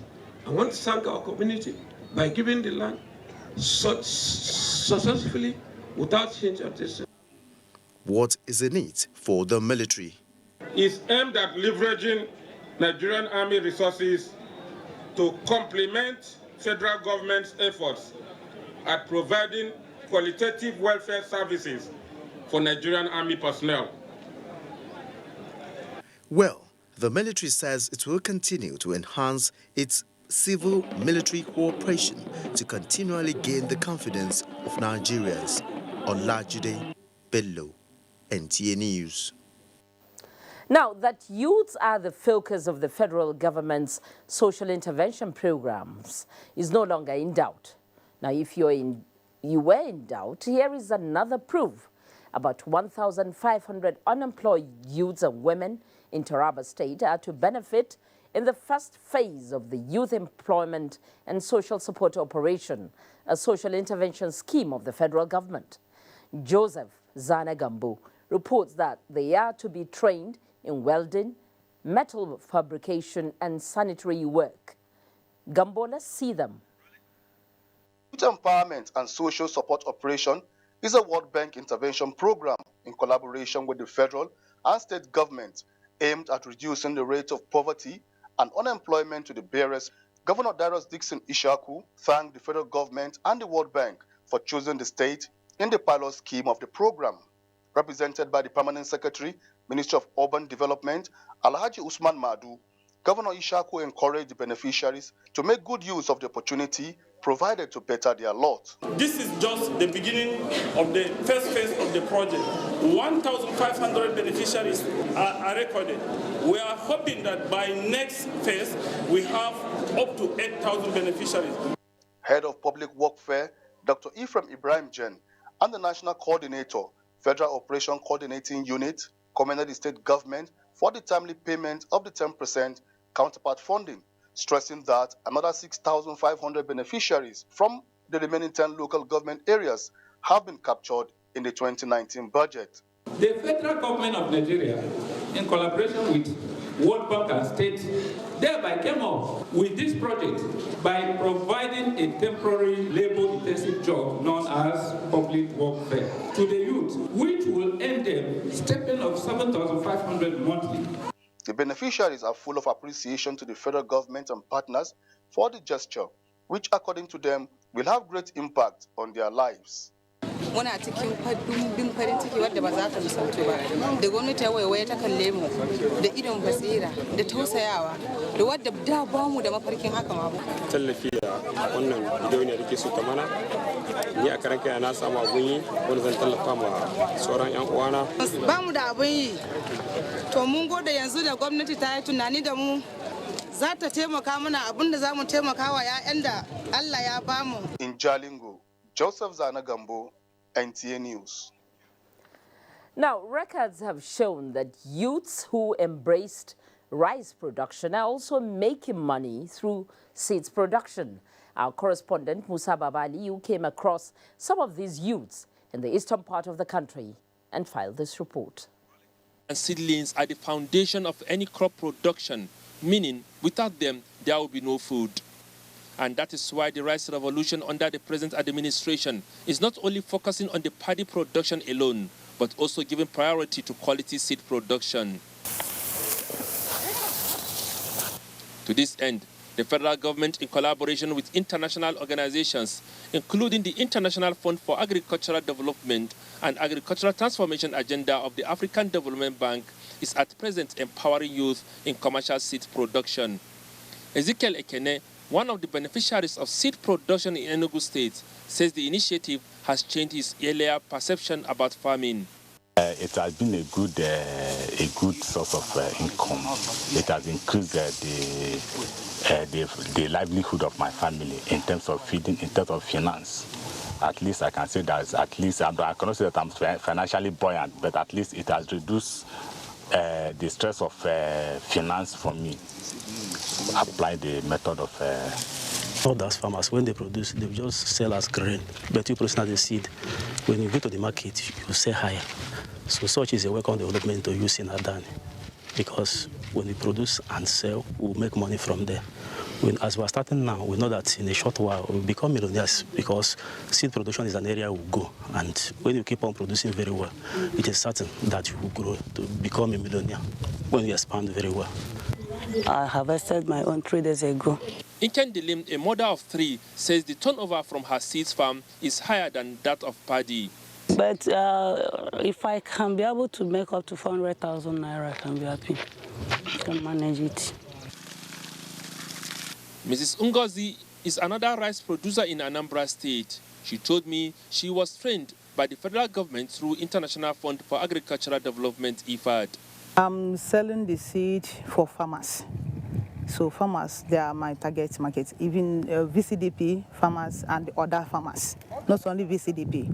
S14: I want to thank our community by giving the land successfully without change of this.
S27: What is in it for the military?
S13: Is aimed at leveraging Nigerian Army resources to complement federal government's efforts at providing qualitative welfare services for Nigerian Army personnel.
S27: Well, the military says it will continue to enhance its civil-military cooperation to continually gain the confidence of Nigerians. Olajide Bello, NTA News.
S1: Now, that youths are the focus of the federal government's social intervention programs is no longer in doubt. Now, if you were in doubt, here is another proof. About 1,500 unemployed youths and women in Taraba State are to benefit in the first phase of the Youth Employment and Social Support Operation, a social intervention scheme of the federal government. Joseph Zanagambo reports that they are to be trained in welding, metal fabrication, and sanitary work. Gambo, let's see them.
S15: Youth Empowerment and Social Support Operation is a World Bank intervention program in collaboration with the federal and state government aimed at reducing the rate of poverty and unemployment to the barest. Governor Darius Dixon Ishaku thanked the federal government and the World Bank for choosing the state in the pilot scheme of the program. Represented by the Permanent Secretary, Ministry of Urban Development, Alhaji Usman Madu, Governor Ishaku encouraged the beneficiaries to make good use of the opportunity provided to better their lot.
S18: This is just the beginning of the first phase of the project. 1,500 beneficiaries are recorded. We are hoping that by next phase, we have up to 8,000 beneficiaries.
S15: Head of Public Workfare, Dr. Ephraim Ibrahim Jen, and the National Coordinator, Federal Operation Coordinating Unit, commended the state government for the timely payment of the 10% counterpart funding, stressing that another 6,500 beneficiaries from the remaining 10 local government areas have been captured in the 2019 budget.
S18: The federal government of Nigeria, in collaboration with World Bank and state, thereby came up with this project by providing a temporary labor-intensive job known as public workfare to the youth, which will earn them stipend of 7,500 monthly.
S15: The beneficiaries are full of appreciation to the federal government and partners for the gesture, which according to them will have great impact on their lives.
S24: Muna cikin dumbin farin ciki wadda ba za ka misaltu ba da gwamnati ya waiwaye ta kalle mu da idon basira da tausayawa da wadda da ba mu da mafarkin haka ma ba.
S25: Tallafi da wannan gidauniya da ke so ta mana ni a karan kai na samu abun yi wanda zan tallafa ma sauran yan uwana.
S24: Ba mu da abun yi to mun gode yanzu da gwamnati ta yi tunani da mu za ta taimaka mana abin da za mu taimaka wa 'ya'yan da Allah ya ba mu.
S15: In Jalingo, Joseph Zanagambo, NTA News.
S1: Now, records have shown that youths who embraced rice production are also making money through seeds production. Our correspondent, Musa Babaliu, came across some of these youths in the eastern part of the country and filed this report.
S26: Seedlings are the foundation of any crop production, meaning without them, there will be no food. And that is why the rice revolution under the present administration is not only focusing on the paddy production alone, but also giving priority to quality seed production. To this end, the federal government, in collaboration with international organizations, including the International Fund for Agricultural Development and Agricultural Transformation Agenda of the African Development Bank, is at present empowering youth in commercial seed production. Ezekiel Ekene, one of the beneficiaries of seed production in Enugu State, says the initiative has changed his earlier perception about farming.
S3: It has been a good source of income. It has increased the livelihood of my family in terms of feeding, in terms of finance. At least I can say that. At least I cannot say that I'm financially buoyant, but at least it has reduced the stress of finance for me. Apply the method of.
S6: Others farmers, when they produce, they just sell as grain, but you produce as a seed. When you go to the market, you sell higher. So such is a welcome development to use in Adani, because when we produce and sell, we'll make money from there. As we're starting now, we know that in a short while we'll become millionaires, because seed production is an area we'll go. And when you keep on producing very well, it is certain that you will grow to become a millionaire when you expand very well.
S12: I harvested my own 3 days ago.
S26: Inkendilim, a mother of 3, says the turnover from her seeds farm is higher than that of paddy.
S12: But if I can be able to make up to 400,000 naira, I can be happy. I can manage it.
S26: Mrs. Ngozi is another rice producer in Anambra State. She told me she was trained by the federal government through International Fund for Agricultural Development, IFAD.
S16: I'm selling the seed for farmers. So farmers, they are my target market, even VCDP farmers and other farmers, not only VCDP.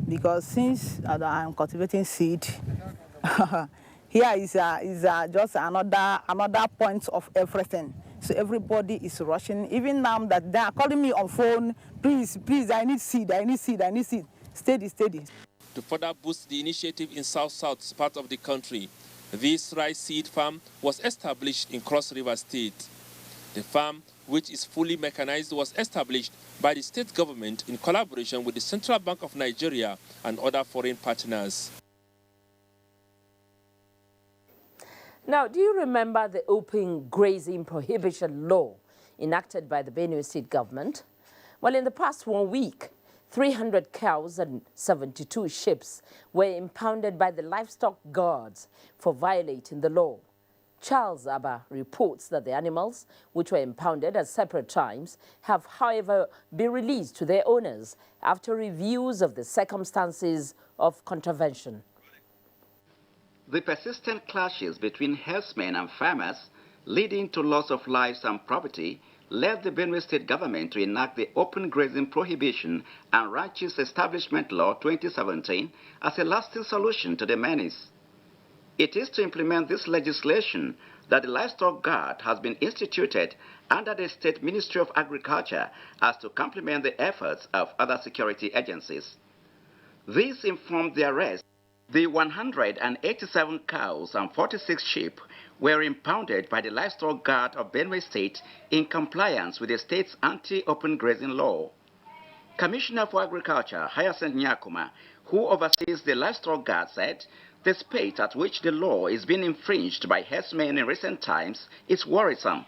S16: Because since I'm cultivating seed, here is just another point of everything. So everybody is rushing. Even now that they are calling me on phone, please, I need seed, I need seed. Steady.
S26: To further boost the initiative in South part of the country, this rice seed farm was established in Cross River State. The farm, which is fully mechanized, was established by the state government in collaboration with the Central Bank of Nigeria and other foreign partners.
S1: Now, do you remember the open grazing prohibition law enacted by the Benue State government? Well, in the past 1 week, 300 cows and 72 sheep were impounded by the livestock guards for violating the law. Charles Abba reports that the animals, which were impounded at separate times, have, however, been released to their owners after reviews of the circumstances of contravention.
S17: The persistent clashes between herdsmen and farmers, leading to loss of lives and property, led the Benue State government to enact the Open Grazing Prohibition and Ranches Establishment Law 2017 as a lasting solution to the menace. It is to implement this legislation that the Livestock Guard has been instituted under the State Ministry of Agriculture as to complement the efforts of other security agencies. This informed the arrest. The 187 cows and 46 sheep were impounded by the Livestock Guard of Benue State in compliance with the state's anti-open grazing law. Commissioner for Agriculture, Hyacinth Nyakuma, who oversees the Livestock Guard, said the speed at which the law is being infringed by herdsmen in recent times is worrisome.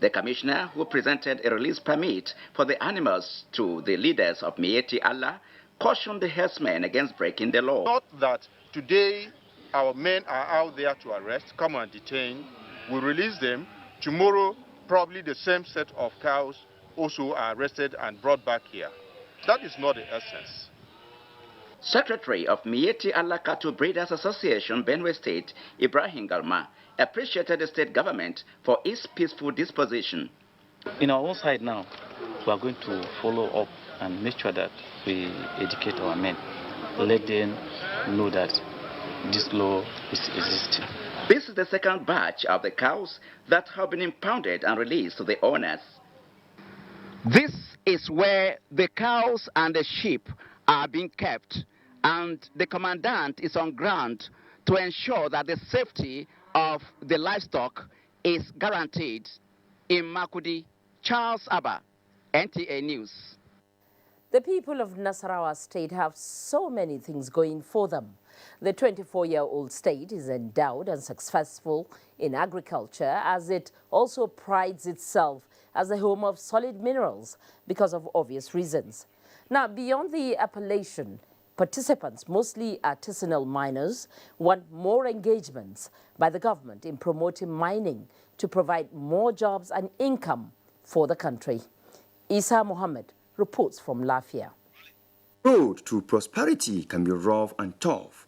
S17: The commissioner, who presented a release permit for the animals to the leaders of Miyetti Allah, cautioned the herdsmen against breaking the law.
S19: Not that today our men are out there to arrest, come and detain. We release them. Tomorrow, probably the same set of cows also are arrested and brought back here. That is not the essence.
S17: Secretary of Miyetti Allah Cattle Breeders Association, Benue State, Ibrahim Galma, appreciated the state government for its peaceful disposition.
S21: In our own side now, we are going to follow up and make sure that we educate our men, let them know that this law is existing.
S17: This is the second batch of the cows that have been impounded and released to the owners. This is where the cows and the sheep are being kept, and the commandant is on ground to ensure that the safety of the livestock is guaranteed. In Makudi, Charles Abba, NTA News.
S1: The people of Nasarawa State have so many things going for them. The 24-year-old state is endowed and successful in agriculture, as it also prides itself as the home of solid minerals because of obvious reasons. Now, beyond the appellation, participants, mostly artisanal miners, want more engagements by the government in promoting mining to provide more jobs and income for the country. Isa Mohammed reports from Lafia.
S28: Road to prosperity can be rough and tough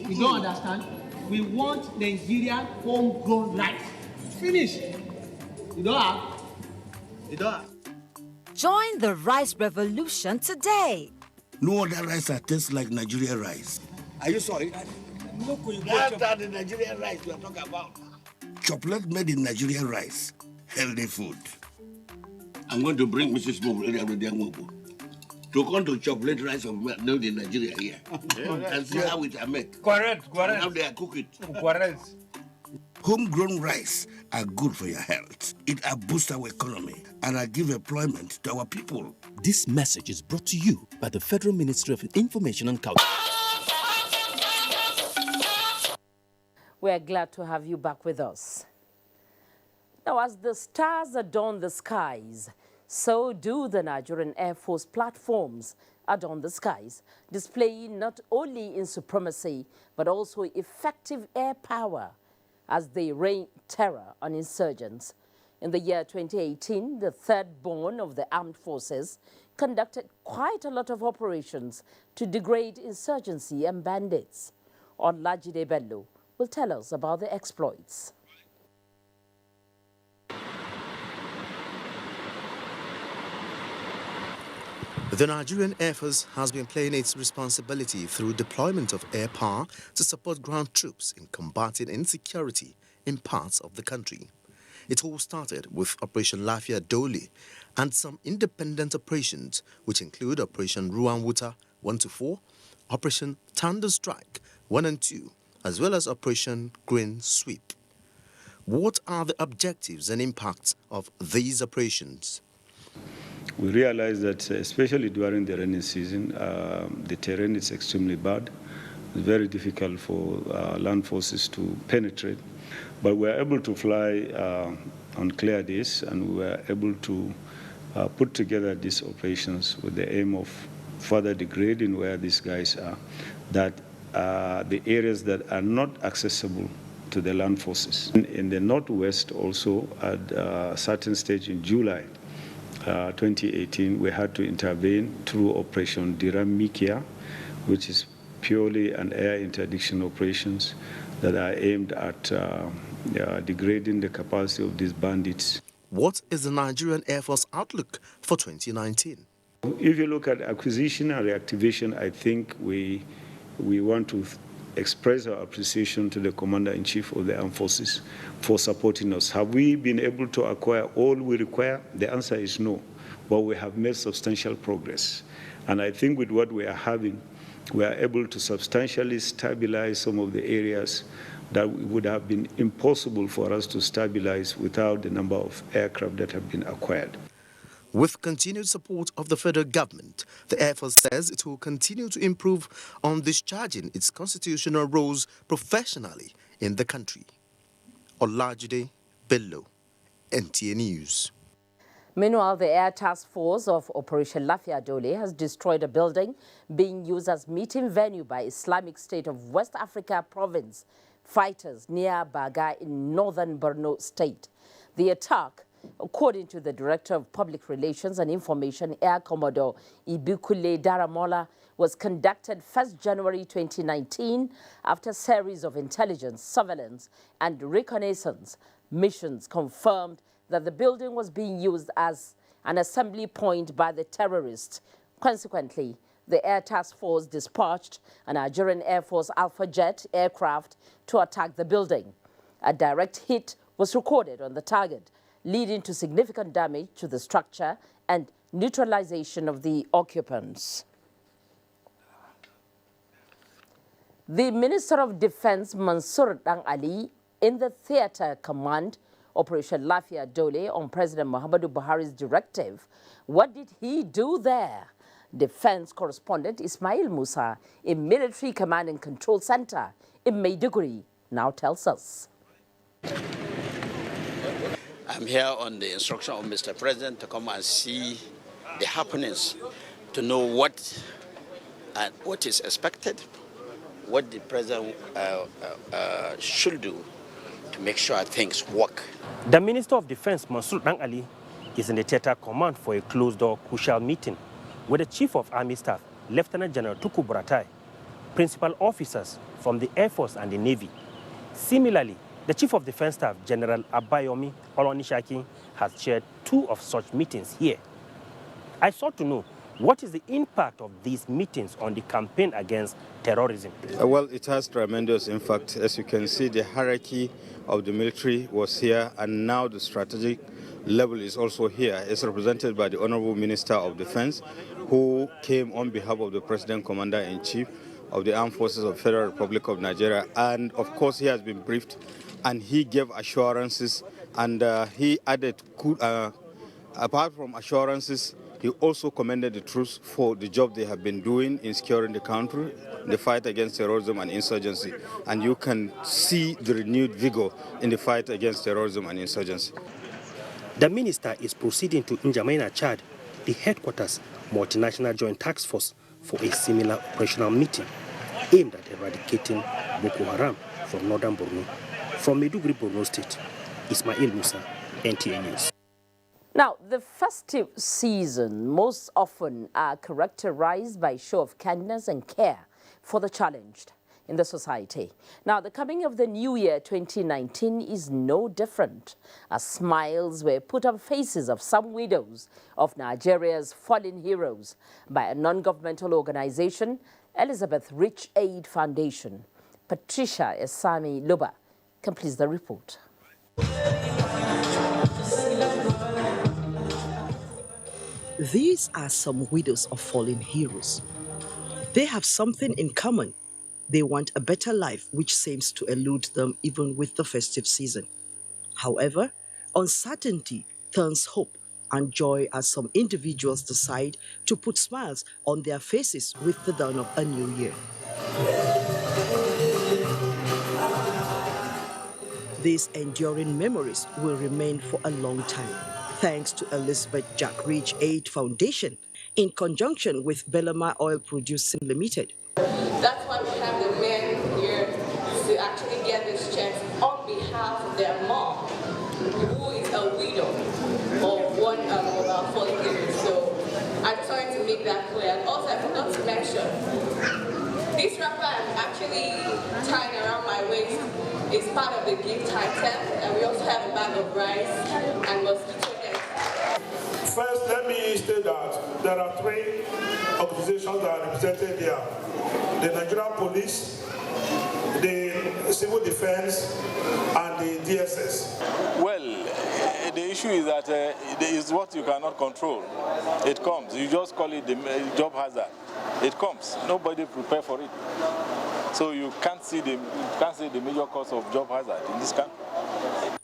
S5: You don't understand? We want Nigerian homegrown rice. Finish. You don't have? You don't have?
S9: Join the rice revolution today.
S28: No other rice that tastes like Nigerian rice. Are you sorry? That's the Nigerian rice we are talking about. Chocolate made in Nigerian rice. Healthy food. I'm going to bring Mrs. Mobilizing to come to chocolate rice made in Nigeria here. And see how it are made.
S10: Correct.
S28: And how they are cooked.
S10: Correct.
S28: Homegrown rice are good for your health. It boosts our economy and give employment to our people.
S11: This message is brought to you by the Federal Ministry of Information and Culture.
S1: We're glad to have you back with us. Now, as the stars adorn the skies, so do the Nigerian Air Force platforms adorn the skies, displaying not only in supremacy, but also effective air power as they rain terror on insurgents. In the year 2018, the third born of the armed forces conducted quite a lot of operations to degrade insurgency and bandits. Olajide Bello will tell us about the exploits.
S13: The Nigerian Air Force has been playing its responsibility through deployment of air power to support ground troops in combating insecurity in parts of the country. It all started with Operation Lafia Dole and some independent operations, which include Operation Ruan Wuta 1-4, Operation Thunder Strike 1 and 2, as well as Operation Green Sweep. What are the objectives and impacts of these operations?
S14: We realize that, especially during the rainy season, the terrain is extremely bad. It's very difficult for land forces to penetrate. But we are able to fly on clear days, and we were able to put together these operations with the aim of further degrading where these guys are, that the areas that are not accessible to the land forces. In the northwest also, at a certain stage in July 2018, we had to intervene through Operation Diram Mikia, which is purely an air interdiction operations that are aimed at degrading the capacity of these bandits.
S13: What is the Nigerian Air Force outlook for 2019?
S14: If you look at acquisition and reactivation, I think we want to express our appreciation to the Commander-in-Chief of the Armed Forces for supporting us. Have we been able to acquire all we require? The answer is no, but we have made substantial progress. And I think with what we are having, we are able to substantially stabilize some of the areas that would have been impossible for us to stabilize without the number of aircraft that have been acquired.
S13: With continued support of the federal government, the Air Force says it will continue to improve on discharging its constitutional roles professionally in the country. Olajide Bello, NTA News.
S1: Meanwhile, the Air Task Force of Operation Lafia Dole has destroyed a building being used as meeting venue by Islamic State of West Africa Province fighters near Baga in northern Borno State. The attack, according to the Director of Public Relations and Information, Air Commodore Ibukule Daramola, was conducted 1st January 2019 after a series of intelligence, surveillance, and reconnaissance missions confirmed that the building was being used as an assembly point by the terrorists. Consequently, the Air Task Force dispatched a Nigerian Air Force Alpha Jet aircraft to attack the building. A direct hit was recorded on the target, leading to significant damage to the structure and neutralization of the occupants. The Minister of Defense, Mansour Dang Ali, in the Theater Command, Operation Lafia Dole, on President Muhammadu Buhari's directive. What did he do there? Defense correspondent Ismail Musa, in Military Command and Control Center in Maiduguri, now tells us.
S18: I'm here on the instruction of Mr. President to come and see the happenings, to know what is expected, what the President should do to make sure things work.
S25: The Minister of Defense, Mansour Dang Ali, is in the Theater Command for a closed-door crucial meeting with the Chief of Army Staff, Lieutenant General Tuku Buratai. principal officers from the Air Force and the Navy. Similarly, the Chief of Defense Staff, General Abayomi Olonishaki, has chaired 2 of such meetings here. I sought to know what is the impact of these meetings on the campaign against terrorism.
S3: Well, it has tremendous impact. As you can see, the hierarchy of the military was here, and now the strategic level is also here. It's represented by the Honorable Minister of Defense, who came on behalf of the President Commander-in-Chief of the Armed Forces of the Federal Republic of Nigeria. And of course, he has been briefed, and he gave assurances, and he added, apart from assurances, he also commended the troops for the job they have been doing in securing the country, the fight against terrorism and insurgency. And you can see the renewed vigor in the fight against terrorism and insurgency.
S25: The minister is proceeding to N'Djamena, Chad, the headquarters multinational joint task force, for a similar operational meeting aimed at eradicating Boko Haram from northern Borno. From Maiduguri, Borno State, Ismail Musa, NTA News.
S1: Now, the festive season most often are characterized by a show of kindness and care for the challenged in the society. Now, the coming of the new year 2019 is no different, as smiles were put on faces of some widows of Nigeria's fallen heroes by a non-governmental organization, Elizabeth Rich Aid Foundation. Patricia Esami Loba completes the report.
S6: These are some widows of fallen heroes. They have something in common. They want a better life, which seems to elude them even with the festive season. However, uncertainty turns hope and joy as some individuals decide to put smiles on their faces with the dawn of a new year. These enduring memories will remain for a long time, thanks to Elizabeth Jack Rich Aid Foundation, in conjunction with Belema Oil Producing Limited.
S10: That's why we have the men here to actually get this chance on behalf of their mom, who is a widow of one of our fallen heroes. So I just wanted to make that clear. And also, I forgot to mention, this wrapper I'm actually tying around my waist is part of the gift item, and we also have a bag of rice and mosquito nets.
S12: First, let me state that there are 3 organizations that are represented here: the Nigerian Police, the Civil Defense, and the DSS.
S15: Well, the issue is that it is what you cannot control. It comes. You just call it the job hazard. It comes. Nobody prepare for it. So you can't see the major cause of job hazard in this country.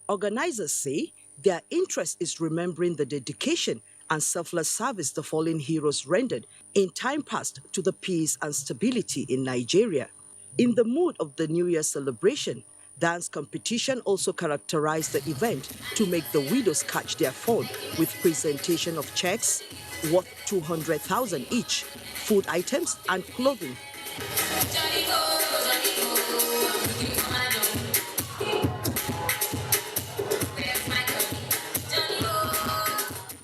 S6: Organizers say their interest is remembering the dedication and selfless service the fallen heroes rendered in time past to the peace and stability in Nigeria. In the mood of the New Year celebration, dance competition also characterized the event to make the widows catch their fun with presentation of checks worth 200,000 each, food items and clothing.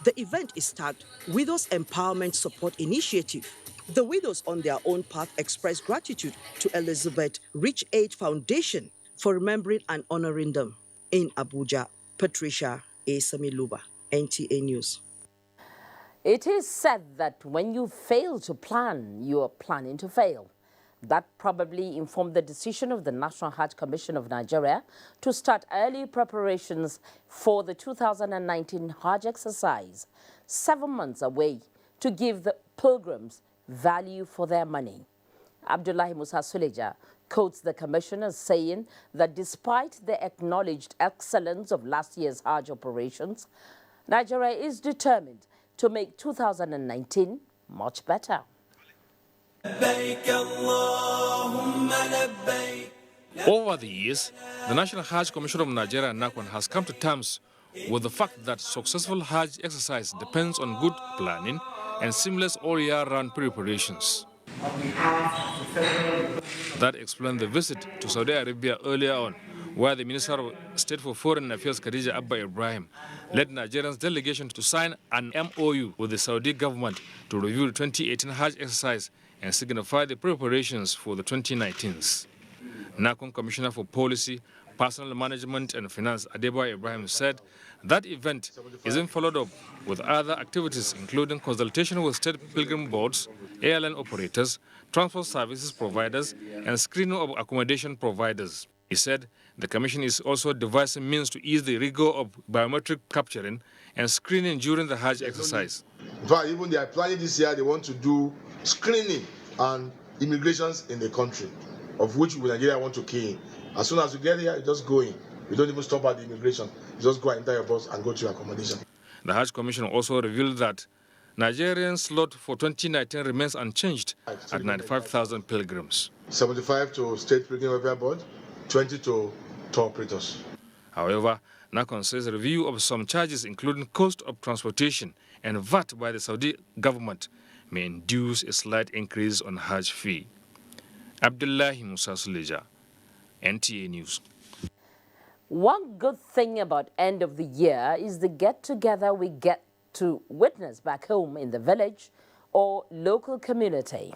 S6: The event is tagged Widows Empowerment Support Initiative. The widows on their own path express gratitude to Elizabeth Rich Aid Foundation for remembering and honoring them. In Abuja, Patricia Esamiluba, NTA News.
S1: It is said that when you fail to plan, you are planning to fail. That probably informed the decision of the National Hajj Commission of Nigeria to start early preparations for the 2019 Hajj exercise, 7 months away, to give the pilgrims value for their money. Abdullahi Musa Suleja quotes the commission as saying that despite the acknowledged excellence of last year's Hajj operations, Nigeria is determined to make 2019 much better.
S16: Over the years, the National Hajj Commission of Nigeria, NACON, has come to terms with the fact that successful Hajj exercise depends on good planning and seamless all-year-round preparations. That explained the visit to Saudi Arabia earlier on, where the Minister of State for Foreign Affairs, Khadija Abba Ibrahim, led Nigeria's delegation to sign an MOU with the Saudi government to review the 2018 Hajj exercise and signify the preparations for the 2019s. NACON Commissioner for Policy, Personal Management and Finance, Adeboye Ibrahim, said that event isn't followed up with other activities, including consultation with state pilgrim boards, airline operators, transport services providers, and screening of accommodation providers. He said the Commission is also devising means to ease the rigor of biometric capturing and screening during the Hajj exercise.
S28: In fact, even they are planning this year, they want to do screening and immigrations in the country, of which Nigeria want to key in. As soon as you get here, you just go in. You don't even stop at the immigration. You just go and enter your bus and go to your accommodation.
S16: The Hajj Commission also revealed that Nigerian slot for 2019 remains unchanged at 95,000 pilgrims.
S28: 75 to State Pilgrim Welfare Board, 20 to tour operators.
S16: However, NACON says review of some charges, including cost of transportation and VAT by the Saudi government, may induce a slight increase on Hajj fee. Abdullahi Musa Suleja, NTA News.
S1: One good thing about end of the year is the get-together we get to witness back home in the village or local community.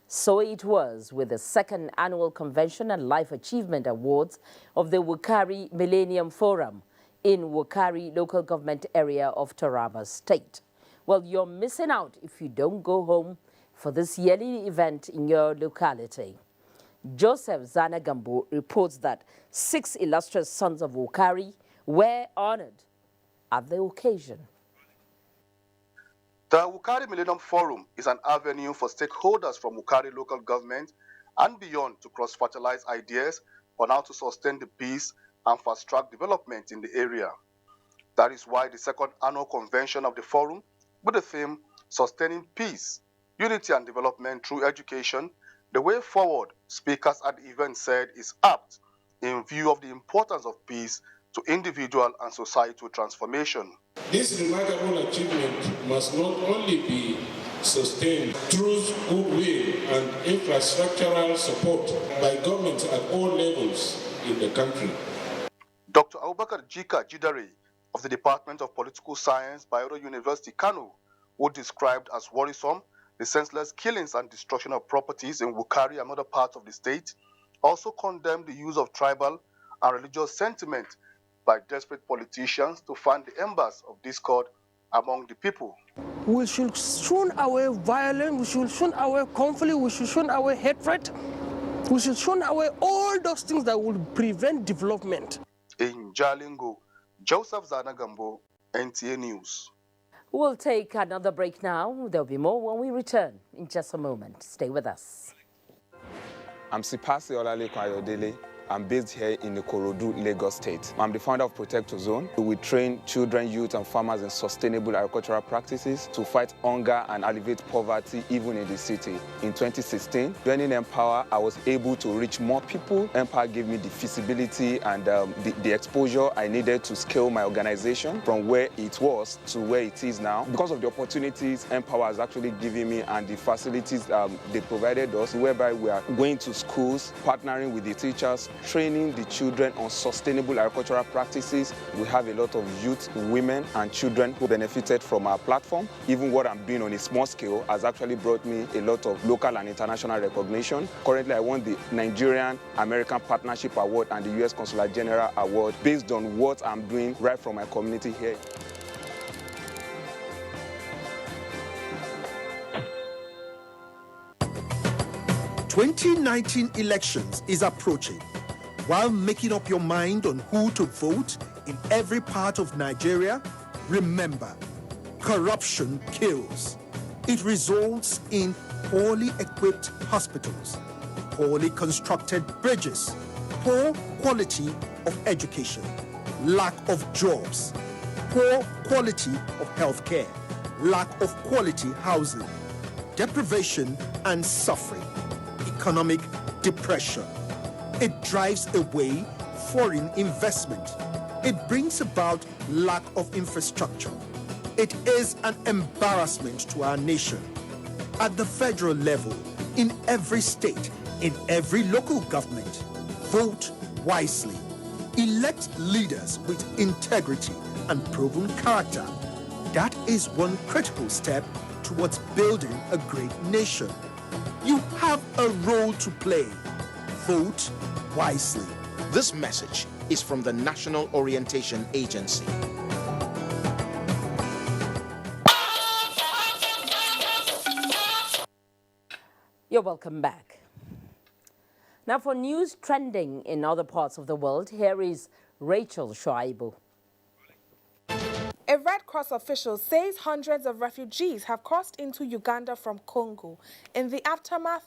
S1: So it was with the second annual Convention and Life Achievement Awards of the Wukari Millennium Forum in Wukari local government area of Taraba State. Well, you're missing out if you don't go home for this yearly event in your locality. Joseph Zanagambo reports that 6 illustrious sons of Wukari were honored at the occasion.
S4: The Wukari Millennium Forum is an avenue for stakeholders from Wukari local government and beyond to cross-fertilize ideas on how to sustain the peace and fast-track development in the area. That is why the second annual convention of the forum, with the theme Sustaining Peace, Unity and Development through Education, the way forward, speakers at the event said, is apt in view of the importance of peace to individual and societal transformation.
S7: This remarkable achievement must not only be sustained through goodwill and infrastructural support by governments at all levels in the country.
S4: Dr. Abubakar Jika Jidare of the Department of Political Science, Barro University, Kano, who described as worrisome the senseless killings and destruction of properties in Wukari and other parts of the state, also condemned the use of tribal and religious sentiment by desperate politicians to fan the embers of discord among the people.
S8: We should shun away violence, we should shun away conflict, we should shun away hatred, we should shun away all those things that will prevent development.
S4: In Jalingo, Joseph Zanagambo, NTA News.
S1: We'll take another break now. There'll be more when we return in just a moment. Stay with us.
S17: I'm Sipasi Olaleko Ayodele. I'm based here in Ikorodu, Lagos State. I'm the founder of Protector Zone. We train children, youth, and farmers in sustainable agricultural practices to fight hunger and alleviate poverty even in the city. In 2016, joining Empower, I was able to reach more people. Empower gave me the feasibility and the exposure I needed to scale my organization from where it was to where it is now. Because of the opportunities Empower has actually given me and the facilities they provided us, whereby we are going to schools, partnering with the teachers, training the children on sustainable agricultural practices. We have a lot of youth, women, and children who benefited from our platform. Even what I'm doing on a small scale has actually brought me a lot of local and international recognition. Currently, I won the Nigerian American Partnership Award and the US Consular General Award based on what I'm doing right from my community here.
S23: The 2019 elections is approaching. While making up your mind on who to vote in every part of Nigeria, remember, corruption kills. It results in poorly equipped hospitals, poorly constructed bridges, poor quality of education, lack of jobs, poor quality of healthcare, lack of quality housing, deprivation and suffering, economic depression. It drives away foreign investment. It brings about lack of infrastructure. It is an embarrassment to our nation. At the federal level, in every state, in every local government, vote wisely. Elect leaders with integrity and proven character. That is one critical step towards building a great nation. You have a role to play. Vote wisely.
S2: This message is from the National Orientation Agency.
S1: You're welcome back. Now for news trending in other parts of the world, here is Rachel Shuaibu.
S19: A Red Cross official says hundreds of refugees have crossed into Uganda from Congo in the aftermath